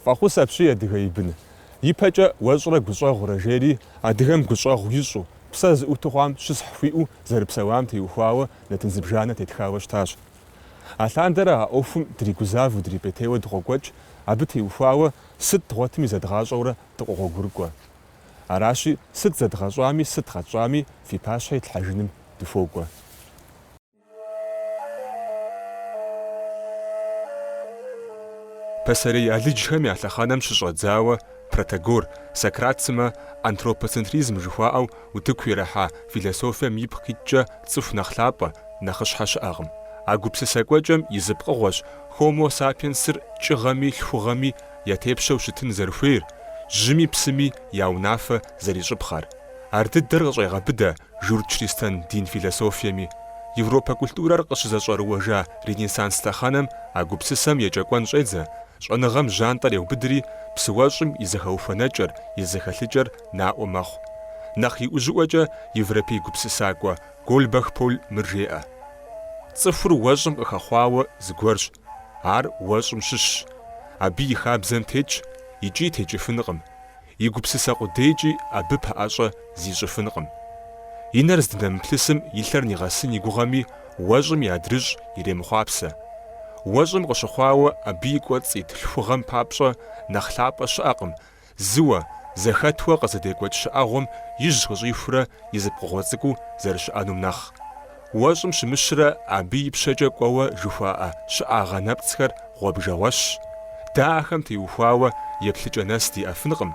Фахус апши адыга ибын. Ипэкӏэ уэщӏрэ гущӏэгъурэ жери адыгэм гущӏэгъу ищӏу, псэ зыӏутыгъуам щысхьхуиӏу зэрыпсэуам теухуауэ нэтын зыбжанэ тетхауэ щытащ. Алъандэрэ а ӏуэхум дригузаву дрипӏейтейуэ дыкъокӏуэкӏ, абы теухуауэ сыт дгъуэтым и зэдгъащӏэурэ дыкъогъуэгурыкӏуэ. Аращи, сыт зэдгъэщӏами, сыт гъэтщӏами, фи пащхьэ итлъхьэжыным дыфокӏуэ. Пасэрей алыджхэм я лъэхъэнэм щыщӏэдзауэ Протагор, Сократ сымэ антропоцентризм жыхуаӏэу утыку ирахьа философием ипкъ къикӏкӏэ цӏыху нэхъ лъапӏэ, нэхъыщхьэ щыӏэкъым. А гупсысэ кӏуэкӏэм и зыпкъыгъуэщ Homo sapiensыр кӏыгъэми лъхугъэми ятепщэу щытын зэрыхуейр, жьыми псыми я унафэ зэрищӏыпхъэр. Ар дыдэр къыщӏегъэбыдэ журч-христиан дин философиеми. Европэ культурэр къыщызэщӏэрыуэжа Ренессанс лъэхъэнэм а гупсысэм еджэкӏуэн щӏедзэ, щӏэныгъэм жьантӏэр еубыдри псыуэщӏым и зэхэуфэнэкӏэр, и зэхэлъыкӏэр наӏуэ мэхъу. Нэхъ иӏужьыӏуэкӏэ европей гупсысакӏуэ Гольбах Поль мыр жеӏэ. Цӏыхур уэщӏым къыхэхъуауэ зыгуэрщ, ар уэщӏым щыщщ. Абы и хабзэм тетщ, икӏи текӏыфынкъым. И гупсысэ къудейкӏи абы пэӏэщӏэ зищӏыфынкъым. И нэр здынэмыплъысым и лъэр нигъэсын и гугъэми уэщӏым и адрыщӏ иремыхъуапсэ. Уэщӏым къыщыхъуауэ абы и кӏуэцӏ ит лъхугъэм папщӏэ нэхъ лъапӏэ щыӏэкъым, зыуэ, зэхэтуэ къызэдекӏуэкӏ щыӏэгъуэм ижь къыщӏихурэ и зыпкъыгъуэ цӏыкӏуу зэрыщыӏэнум нэхъ. Уэщӏым щымыщрэ абы и пщэкӏэ кӏуэуэ жыхуаӏэ щыӏагъэ нэпцӏхэр гъуэбжэгъуэщщ. Дахэм теухуауэ еплъыкӏэ нэс диӏэфынкъым.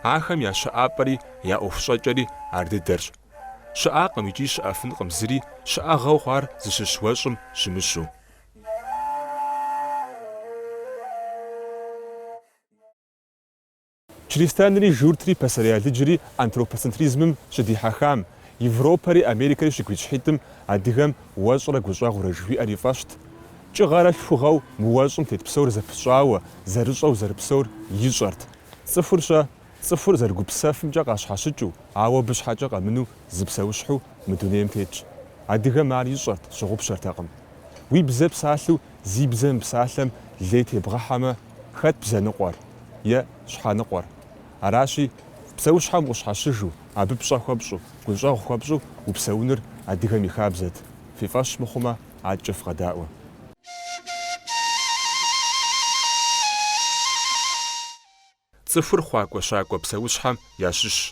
Ахэм я щыӏапӏэри я ӏуэхущӏэкӏэри ар дыдэрщ. Щыӏакъым икӏи щыӏэфынкъым зыри, щыӏагъэу хъуар зыщыщ уэщӏым щымыщу. Христианри журтри пасэрей алыджри антропоцентризмым щыдихьэхам, Европэри Америкэри щыгуитщхьитӏым адыгэм уэщӏрэ гущӏэгъурэ жыхуиӏэр и фӏэщт. Кӏыгъэрэ лъхугъэу мы уэщӏым тет псор зэпыщӏауэ, зэрыщӏэу зэрыпсэур ищӏэрт. Цӏыхур зэрыгупсэфымкӏэ къащхьэщыкӏыу, ауэ абы щхьэкӏэ къэмыну зы псэущхьэу мы дунейм тетщ. Адыгэм ар ищӏэрт, щыгъупщэртэкъым. Уи бзэ псалъэу зи бзэ мыпсалъэм лей тебгъэхьэмэ, хэт бзэныкъуэр е щхьэныкъуэр? Аращи, псэущхьэм ущхьэщыжу, абы пщӏэ хуэпщӏу, гущӏэгъу хуэпщӏу упсэуныр адыгэм и хабзэт. Фи фӏэщ мыхъумэ, адэкӏэ фыкъэдаӏуэ. Цӏыхур хъуакӏуэ-щакӏуэ псэущхьэм ящыщщ.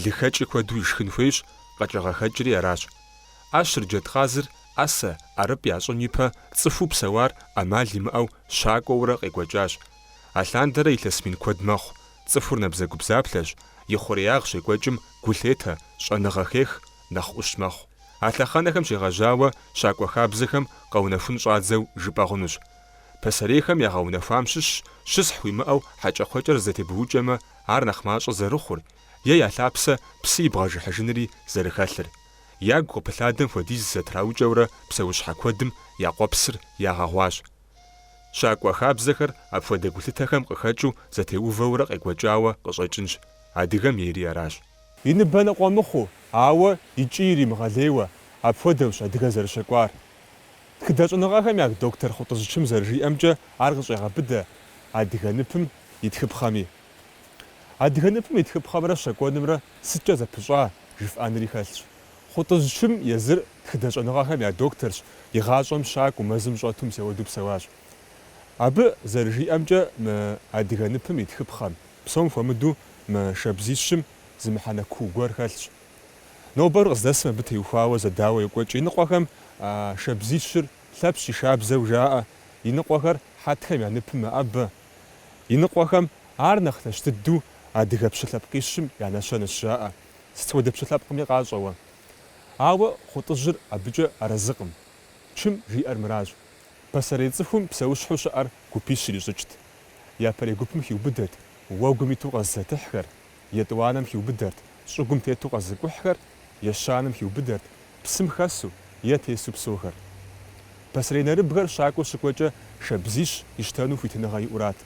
Лыхэкӏи куэду ишхын хуейщ, къэкӏыгъэхэкӏри аращ. Ӏэщыр джэдкъазыр ӏэсэ, ӏэрыпӏ ящӏын ипэ цӏыхуу псэуар ӏэмал имыӏэу щакӏуэурэ къекӏуэкӏащ. Алъандэрэ илъэс мин куэд мэхъу. Цӏыхур набзэгубзаплъэщ, и хъуреягъ щекӏуэкӏым гу лъетэ, щӏэныгъэ хех, нэхъ ӏущ мэхъу. А лъэхъэнэхэм щегъэжьауэ щакӏуэ хабзэхэм къэунэхун щӏадзэу жыпӏэ хъунущ. Пасэрейхэм ягъэунэхуам щыщ, щысхь уимыӏэу хьэкӏэкхъуэкӏэр зэтебгъукӏэмэ, ар нэхъ мащӏэ зэрыхъур, е ялъапсэ псы ибгъэжыхьыжынри зэрыхэлъыр. Ягу къыпылъадэм хуэдиз зэтраукӏэурэ псэущхьэ куэдым я къуэпсыр ягъэгъуащ. Щакӏуэ хабзэхэр апхуэдэ гулъытэхэм къыхэкӏыу зэтеувэурэ къекӏуэкӏауэ къыщӏэкӏынщ. Адыгэм ейри аращ. И ныбэ ныкъуэ мыхъуу, ауэ икӏи иримыгъэлейуэ, апхуэдэущ адыгэ зэрыщекӏуар. Тхыдэщӏыныгъэхэм я доктор Хъутӏыжьычым зэрыжиӏэмкӏэ, ар къыщӏегъэбыдэ адыгэ ныпым и тхыпхъэми. Адыгэ ныпым и тхыпхъэмрэ щэкӏуэнымрэ сыткӏэ зэпыщӏа жыфӏэнри хэлъщ. Хъутӏыжьычым езыр тхыдэщӏыныгъэхэм я докторщ, и гъащӏэм щакӏуэу мэзым щӏэту мысауэду псэуащ. Абы зэрыжиӏэмкӏэ мы адыгэ ныпым и тхыпхъэм, псом хуэмыду мы шабзищым зы мыхьэнэ куу гуэр хэлъщ. Нобэр къыздэсым абы теухуауэ зэдауэ екӏуэкӏ. И ныкъуэхэм шабзищыр лъэпщ и шабзэу жаӏэ, и ныкъуэхэр хьэтхэм я ныпым мэӏэбэ. И ныкъуэхэм ар нэхъ нэщ дыдэу адыгэ пщылъэпкъищым я нэщэнэщ жаӏэ. Сыт хуэдэ пщылъэпкъми къащӏэуэ. Ауэ Хъутӏыжьыр абыкӏэ арэзыкъым. Чым жиӏэр мыращ. Пасэрей цӏыхум псэущхьэу щыӏэр гупищ ирищӏыкӏт. Япэрей гупым хиубыдэрт уэгум иту къэзызэтыхьхэр, етӏуанэм хиубыдэрт щӏыгум тету къэзыкӏухьхэр, ещанэм хиубыдэрт псым хэсу е тесу псохэр. Пасэрей нэрыбгъэр щакӏуэу щыкӏуэкӏэ шабзищ ищтэну хуитыныгъэ иӏурат.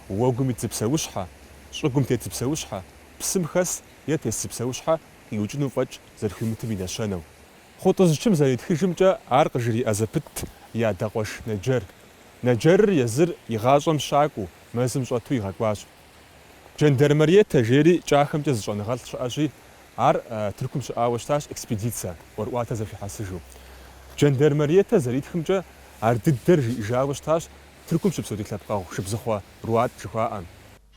Уэгум ит зы псэущхьэ, щӏыгум тет зы псэущхьэ, псым хэс е тес зы псэущхьэ къиукӏыну фӏэкӏ зэрыхуимытым и нэщэнэу. Хъутӏыжьычым зэритхыжымкӏэ ар къыжриӏэ зэпыт и адакъуэш Наджэр. Неджэрыр езыр игъащӏэм щакӏуэу мэзым щӏэту игъэкӏуащ. Жандармериетэ жери кӏахэмкӏэ зыщӏэныгъэлӏ щыӏэщи, ар Тыркум щыӏауэ щытащ экспедиция ӏуэрыӏуатэ зэхуихьэсыжу. Жандармериетэ зэритхымкӏэ ар дыдэр жиӏэжауэ щытащ Тыркум щыпсэу лъэпкъэгъу шыбзыхъуэ Руат жыхуаӏэм.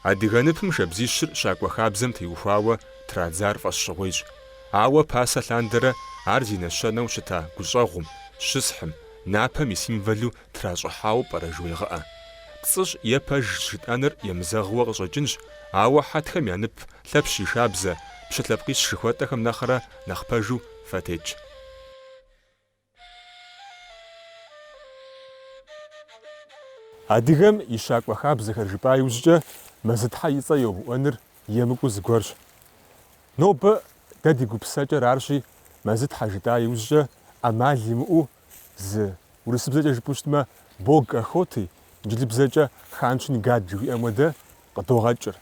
Адыгэ ныпым шабзищыр щакӏуэ хабзэм теухуауэ традзар фӏэсщӏыгъуейщ. Ауэ пасэ лъандэрэ ар зи нэщэнэу щыта гущӏэгъум, щысхьым, напэм и символу тращӏыхьауэ пӏэрэ жыуегъыӏэ. ПцӀыщ е пэж жытӏэныр емызэгъыуэ къыщӏэкӏынщ, ауэ хьэтхэм я нып лъэпщ и шабзэ, пщылъэпкъищ жыхуэтӏэхэм нэхърэ нэхъ пэжу фэтекӏ. Адыгэм и щакӏуэ хабзэхэр жыпӏа иужькӏэ Мэзытхьэ и цӏэ йоуӏуэныр емыкӏуу зыгуэрщ. Нобэ дэ ди гупсэкӏэр арщи, Мэзытхьэ жытӏа иужькӏэ ӏэмал имыӏэу зы урысыбзэкӏэ жыпӏэу щытмэ Бог Охоты, инджылызыбзэкӏэ Ханшин Гад жыхуиӏэм хуэдэ къыдогъэкӏыр.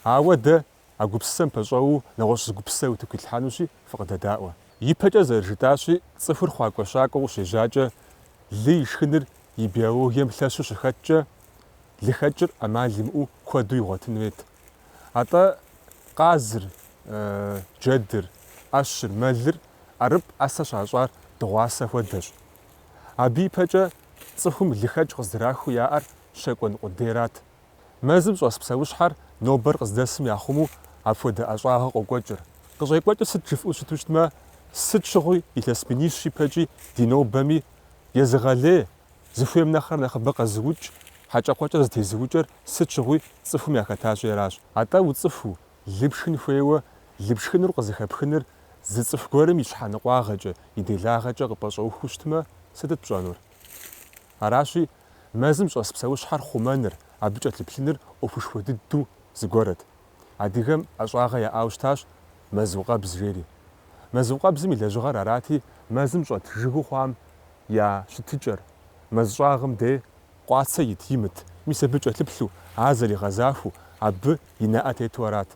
Ауэ дэ а гупсэм пэщӏэуэу нэгъуэщӏ зы гупсэ утыхуилъхьэнущи фыкъыдэдаӏуэ. Ипэкӏэ зэрыжытӏащи, цӏыхур хъуакӏуэ-щакӏуэу къыщежьакӏэ лы ишхыныр и биологием лъэщу щыхэкӏкӏэ лыхэкӏыр ӏэмал имыӏэу куэду игъуэтын хуейт. Атӏэ къазыр, джэдыр, ӏэщыр, мэлыр ӏэрыпӏ ӏэсэ щащӏар дыгъуасэ хуэдэщ. Абы ипэкӏэ цӏыхум лыхэкӏ къыздырахыу яӏэр щэкӏуэн къудейрат. Мэзым щӏэс псэущхьэр нобэр къыздэсым яхъуму апхуэдэ ӏэщӏагъэ къокӏуэкӏыр. Къыщӏекӏуэкӏыр сыт жыфӏэу щыту щытмэ, сыт щыгъуи илъэс минищ ипэкӏи ди нобэми езыгъэлей, зыхуейм нэхърэ нэхъыбэ къэзыукӏ, хьэкӏэкхъуэкӏэ зытезыукӏыр сыт щыгъуи цӏыхум яхэтащ еращ. Атӏэ уцӏыхуу лы пшхын хуейуэ, лы пшхыныр къызыхэпхыныр зы цӏыху гуэрым и щхьэныкъуагъэкӏэ, и делагъэкӏэ къыпӏэщӏэухуу щытмэ, сытыт пщӏэнур? Аращи, мэзым щӏэс псэущхьэр хъумэныр, абы кӏэлъыплъыныр ӏуэхушхуэ дыдэу зыгуэрт. Адыгэм ӏэщӏагъэ яӏауэ щытащ мэзукъэбз жери. Мэзукъэбзым и лэжьыгъэр арати, мэзым щӏэт жыгу хъуам я щытыкӏэр, мэз щӏагъым дей къуацэ ит имыт, мис абы кӏэлъыплъу, ар зэригъэзахыу, абы и нэӏэ тету арат.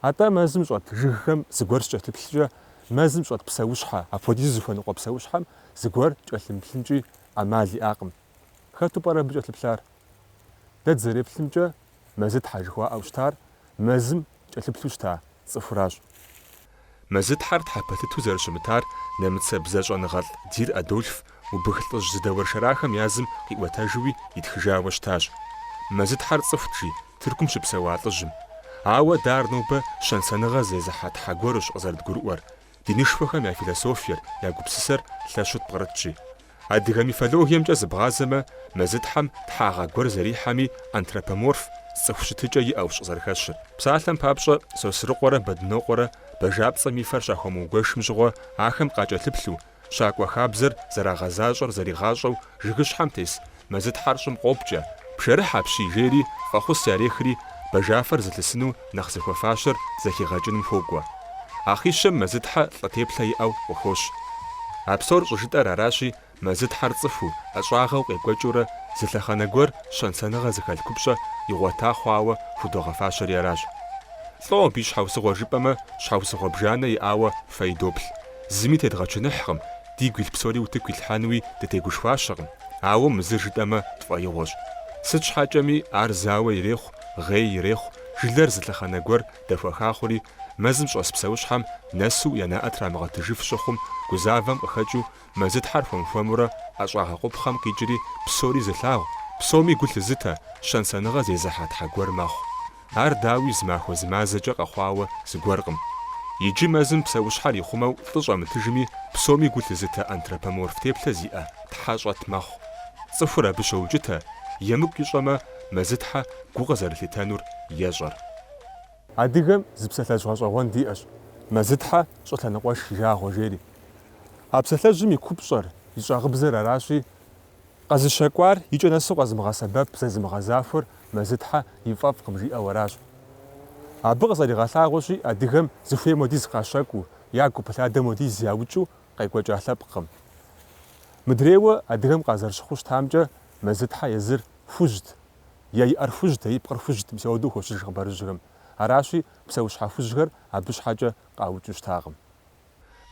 Атӏэ мэзым щӏэт жыгхэм зыгуэр щыкӏэлъыплъкӏэ, мэзым щӏэт псэущхьэ, апхуэдизу зыхуэныкъуэ псэущхьэм зыгуэр кӏэлъымыплъынкӏи ӏэмал иӏакъым. Хэту пӏэрэ абы кӏэлъыплъар? Дэ дызэреплъымкӏэ Мэзытхьэ жыхуаӏэу щытар мэзым кӏэлъыплъу щыта цӏыхуращ. Мэзытхьэр тхьэпэлъыту зэрыщымытар нэмыцэ бзэщӏэныгъэлӏ Дир Адольф убых лӏыжь зыдэуэр шэрахэм язым къиӏуэтэжууи итхыжауэ щытащ. Мэзытхьэр цӏыхутри Тыркум щыпсэуа лӏыжьым. Ауэ дэ ар нобэ щэнсэныгъэ зезыхьэ тхьэ гуэрщ къызэрыдгурыӏуэр. Ди нышхуэхэм я философиер, я гупсысэр лъэщу тпкърытщи. Адыгэ мифологиемкӏэ зыбгъазэмэ, Мэзытхьэм тхьагъэ гуэр зэрихьэми антропоморф, цӏыху щытыкӏэ иӏэущ къызэрыхэщыр. Псалъэм папщӏэ Сосрыкъуэрэ Бэдынокъуэрэ бэжапцӏэм и фэр щахуэмыугуэшым щыгъуэ ахэм къакӏэлъыплъу, щакӏуэ хабзэр зэрагъэзащӏэр зэригъащӏэу жыгыщхьэм тес Мэзытхьэр щӏым къопкӏэ, пшэрыхь апщий жери фӏэхъус ярехри бэжафэр зылъысыну нэхъ зыхуэфащэр зэхигъэкӏыным хуокӏуэ. Ахъищэм Мэзытхьэ лӏы-теплъэ иӏэу къыхощ. А псор щӏыжытӏэр аращи, Мэзытхьэр цӏыхуу, ӏэщӏагъэу къекӏуэкӏыурэ зы лъэхъэнэ гуэр щэнсэныгъэ зыхэлъ купщӏэ игъуэта хъуауэ худогъэфащэри аращ. ЛӀо абы и щхьэусыгъуэ жыпӏэмэ, щхьэусыгъуэ бжанэ иӏауэ фэй доплъ. Зыми тедгъэкӏыныхькъым, дигу илъ псори утыку илъхьэнуи дытегушхуащэкъым, ауэ мызыр жытӏэмэ тфӏэигъуэщ. Сыт щхьэкӏэми ар зауэ ирехъу, гъей ирехъу, жылэр зы лъэхъэнэ гуэр дэхуэхахъури, мэзым щӏэс псэущхьэм нэсу я нэӏэ трамыгъэтыжыф щыхъум, гузавэм къыхэкӏыу Мэзытхьэр хуэм-хуэмурэ ӏэщӏагъэ къупхъэм къикӏри псори зылъагъу, псоми гу лъызытэ, щэнсэныгъэ зезыхьа тхьэ гуэр мэхъу. Ар дауи зы махуэ зы мазэкӏэ къэхъуауэ зыгуэркъым. Иджы мэзым псэущхьэр ихъумэу лӏы щӏэмытыжми, псоми гу лъызытэ антропоморф теплъэ зиӏэ тхьэ щӏэт мэхъу. Цӏыхур абы щоукӏытэ, емыкӏу ищӏэмэ, Мэзытхьэ гу къызэрылъитэнур ещӏэр. Адыгэм зы псалъэжь гъэщӏэгъуэн диӏэщ. Мэзытхьэ щӏы лъэныкъуэш и жагъуэ жери. А псалъэжьым и купщӏэр, и щӏагъыбзэр аращи, къэзыщэкӏуар икӏэ нэсу къэзымыгъэсэбэп зэзымыгъэзахуэр Мэзытхьэ и фӏэфӏкъым жиӏэу аращ. Абы къызэригъэлъагъуэщи, адыгэм зыхуейм хуэдиз къащэкӏуу, ягу пылъадэм хуэдиз яукӏыу къекӏуэкӏа лъэпкъым. Мыдрейуэ адыгэм къазэрыщыхъуу щытамкӏэ, Мэзытхьэ езыр хужьт, е иӏэр хужьт, е и пкъыр хужьт, мис ауэдэу хуощыж хъыбарыжьхэм. Аращи, псэущхьэ хужьхэр абы щхьэкӏэ къаукӏыу щытакъым.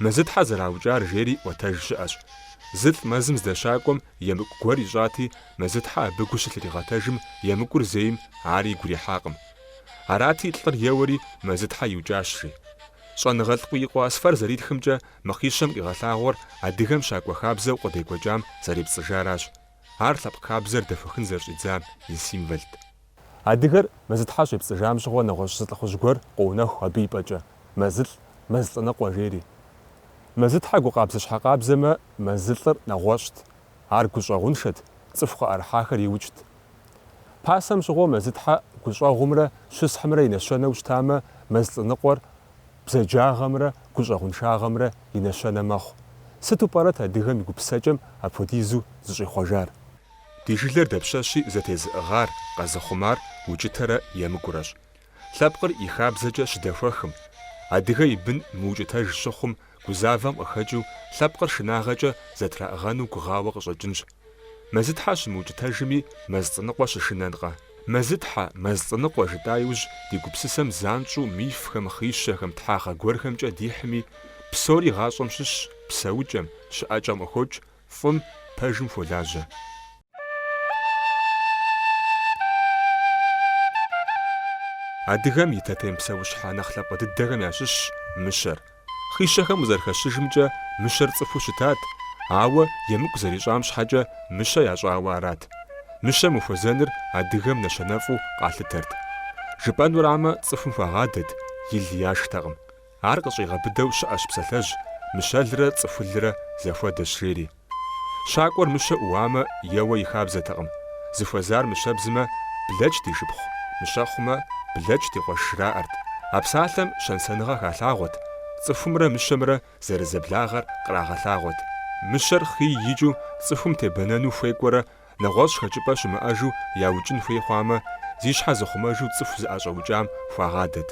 Мэзытхьэ зэраукӏар жери ӏуэтэж щыӏэщ. Зылӏ мэзым здэщакӏуэм емыкӏу гуэр ищӏати, Мэзытхьэ абы гу щылъригъэтэжым емыкӏур зейм ар игу ирихьакъым. Арати лӏыр еуэри Мэзытхьэ иукӏащри. ЩӀэныгъэлӀкъуий къуасфэр зэритхымкӀэ махъищэм къигъэлъагъуэр адыгэм щакӀуэ хабзэу къыдекӀуэкӀам зэрипцӀыжаращ. Ар лъэпкъ хабзэр дэхуэхын зэрыщӀидзам и символт. Адыгэр Мэзытхьэ щепцӀыжам щыгъуэ нэгъуэщӀ зылӀыхъужь гуэр къоунэху абы ипӀэкӀэ «Мэзылӏ», «Мэзлӏыныкъуэ» жери. Мэзытхьэ гукъабзэ-щхьэкъабзэмэ, мэзылӏыр нэгъуэщӀт. Ар гущӀэгъуншэт, цӀыху къыӀэрыхьахэр иукӀт. Пасэм щыгъуэ Мэзытхьэ гущӀэгъумрэ щысхьымрэ и нэщэнэу щтамэ, мэзлӀыныкъуэр бзаджагъэмрэ гущӀэгъуншагъэмрэ и нэщэнэ мэхъу. Сыту пӀэрэ адыгэм и гупсэкӀэм апхуэдизу зыщӀихъуэжар? Ди жылэр дэпщэщи зэтезыӀыгъар, къэзыхъумар укӀытэрэ емыкӀурэщ. Лъэпкъыр и хабзэкӀэ щыдэхуэхым. Адыгэ и бын мыукӀытэж щыхъум, гузавэм къыхэкӀыу лъэпкъыр шынагъэкӀэ зэтраӀыгъэну гугъауэ къыщӀэкӀынщ. Мэзытхьэ щымыукӀытэжми, мэзлӀыныкъуэ щышынэнкъэ? Мэзытхьэ, мэзлӀыныкъуэ жытӀа иужь ди гупсысэм занщӀу мифхэм, хъищэхэм, тхьагъэ гуэрхэмкӀэ дихьми, псори гъащӀэм щыщ, псэукӀэм, щыӀэкӀэм къыхокӀ, фӀым, пэжым хуолажьэ. Адыгэм и тотем псэущхьэ нэхъ лъапӀэ дыдэхэм ящыщщ мыщэр. Хъищэхэм узэрыхэщыжымкӀэ мыщэр цӀыхуу щытат, ауэ емыкӀу зэрищӀам щхьэкӀэ мыщэ ящӀауэ арат. Мыщэм ухуэзэныр адыгэм нэщэнэфӀу къалъытэрт. Жыпӏэнурамэ, цӀыхум хуагъадэт, ил яшхтэкъым. Ар къыщӀигъэбыдэу щыӀэщ псалъэжь, мыщэлрэ цӀыхулрэ зэхуэдэщ жери. Щакӏуэр мыщэ Ӏуамэ, еуэ и хабзэтэкъым. Зыхуэзар мыщэбзмэ, блэкӀ ди шыпхъу, мыщэхъумэ, блэкӀ ди къуэш жраӀэрт. А псалъэм щэнсэныгъэ халъагъуэт. Цӏыхумрэ мыщэмрэ зэрызэблагъэр кърагъэлъагъуэт. Мыщэр хъий икӏыу цӏыхум тебэнэну хуекӏуэрэ, нэгъуэщӀ хэкӏыпӏэ щымыӏэжу яукӏын хуей хъуамэ, зи щхьэ зыхъумэжу цӏыху зыӏэщӏэукӏам хуагъадэт.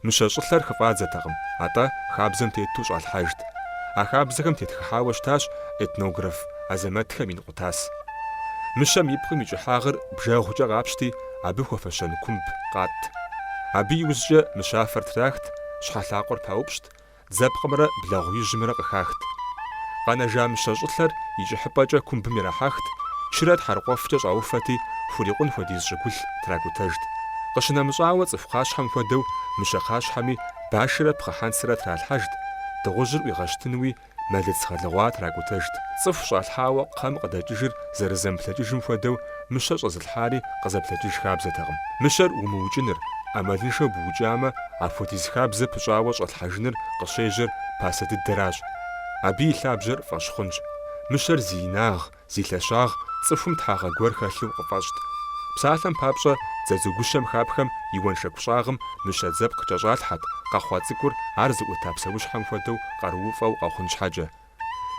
Мыщэ щӏылъэр хыфӏадзэтэкъым, атӏэ хабзэм тету щӏалъхьэжт. А хабзэхэм тетхыхьауэ щытащ этнограф Азэмэтхэм ин къутас. Мыщэм и пкъым и кӏыхьагъыр бжэгъукӏэ къапщти, абы хуэфэщэн кумб къат. Абы иужькӏэ мыщафэр трахт, щхьэлъакъуэр паупщӏт, дзэпкъымрэ благъуижьымрэ къыхахт. Къэнэжа мыщэ щӏылъэр и кӏыхьыпӏэкӏэ кумбым ирахьахт, чырэ тхьэрыкъуэфкӏэ щӏауфэти, хурикъун хуэдиз щӏыгулъ тракӏутэжт. Къыщынэмыщӏауэ цӏыху къащхьэм хуэдэу, мыщэ къащхьэми башырэ пхъэхьэнцрэ тралъхьэжт, дыгъужьыр ӏуигъэщтынуи мэлыц гъэлыгъуа тракӏутэжт. Цӏыху щӏалъхьауэ кхъэм къыдэкӏыжыр зэрызэмыплъэкӏыжым хуэдэу, мыщэ щӏэзылъхьари къызэплъэкӏыж хабзэтэкъым. Мыщэр умыукӏыныр, ӏэмалыншэу быукӏамэ, апхуэдиз хабзэ пыщӏауэ щӏэлъхьэжыныр къыщежьэр пасэ дыдэращ. Абы и лъабжьэр фӏэщ хъунщ. Мыщэр зи инагъ, зи лъэщагъ цӏыхум тхьагъэ гуэр хэлъу къыфӏэщӏт. Псалъэм папщӏэ дзэдзугущэм хапхэм и уэншэку щӏагъым мыщэ дзэпкъ кӏэщӏалъхьэт, къэхъуа цӏыкӏур ар зыӏута псэущхьэм хуэдэу къарууфӏэу къэхъун щхьэкӏэ.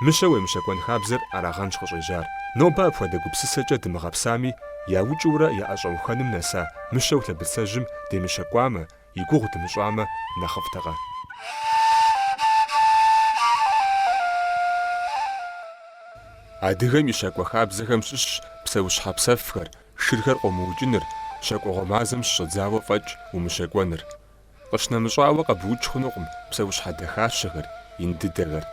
Мыщэ уемыщэкӏуэн хабзэр арагъэнщ къыщӏежьар. Нобэ апхуэдэ гупсысэкӏэ дымыгъэпсами, яукӏыурэ я ӏэщӏэухуэным нэса мыщэу лъэбыцэжьым демыщэкӏуамэ, и гугъу дымыщӏамэ нэхъыфӏтэкъэ. Адыгэм и щакӏуэ хабзэхэм щыщщ псэущхьэ псэфхэр, шырхэр къомыукӏыныр, щакӏуэгъуэ мазэм щыщӏэдзауэ фӏэкӏ умыщэкӏуэныр. Къыщынэмыщӏауэ къэбууч хъунукъым псэущхьэ дахащэхэр, ин дыдэхэр.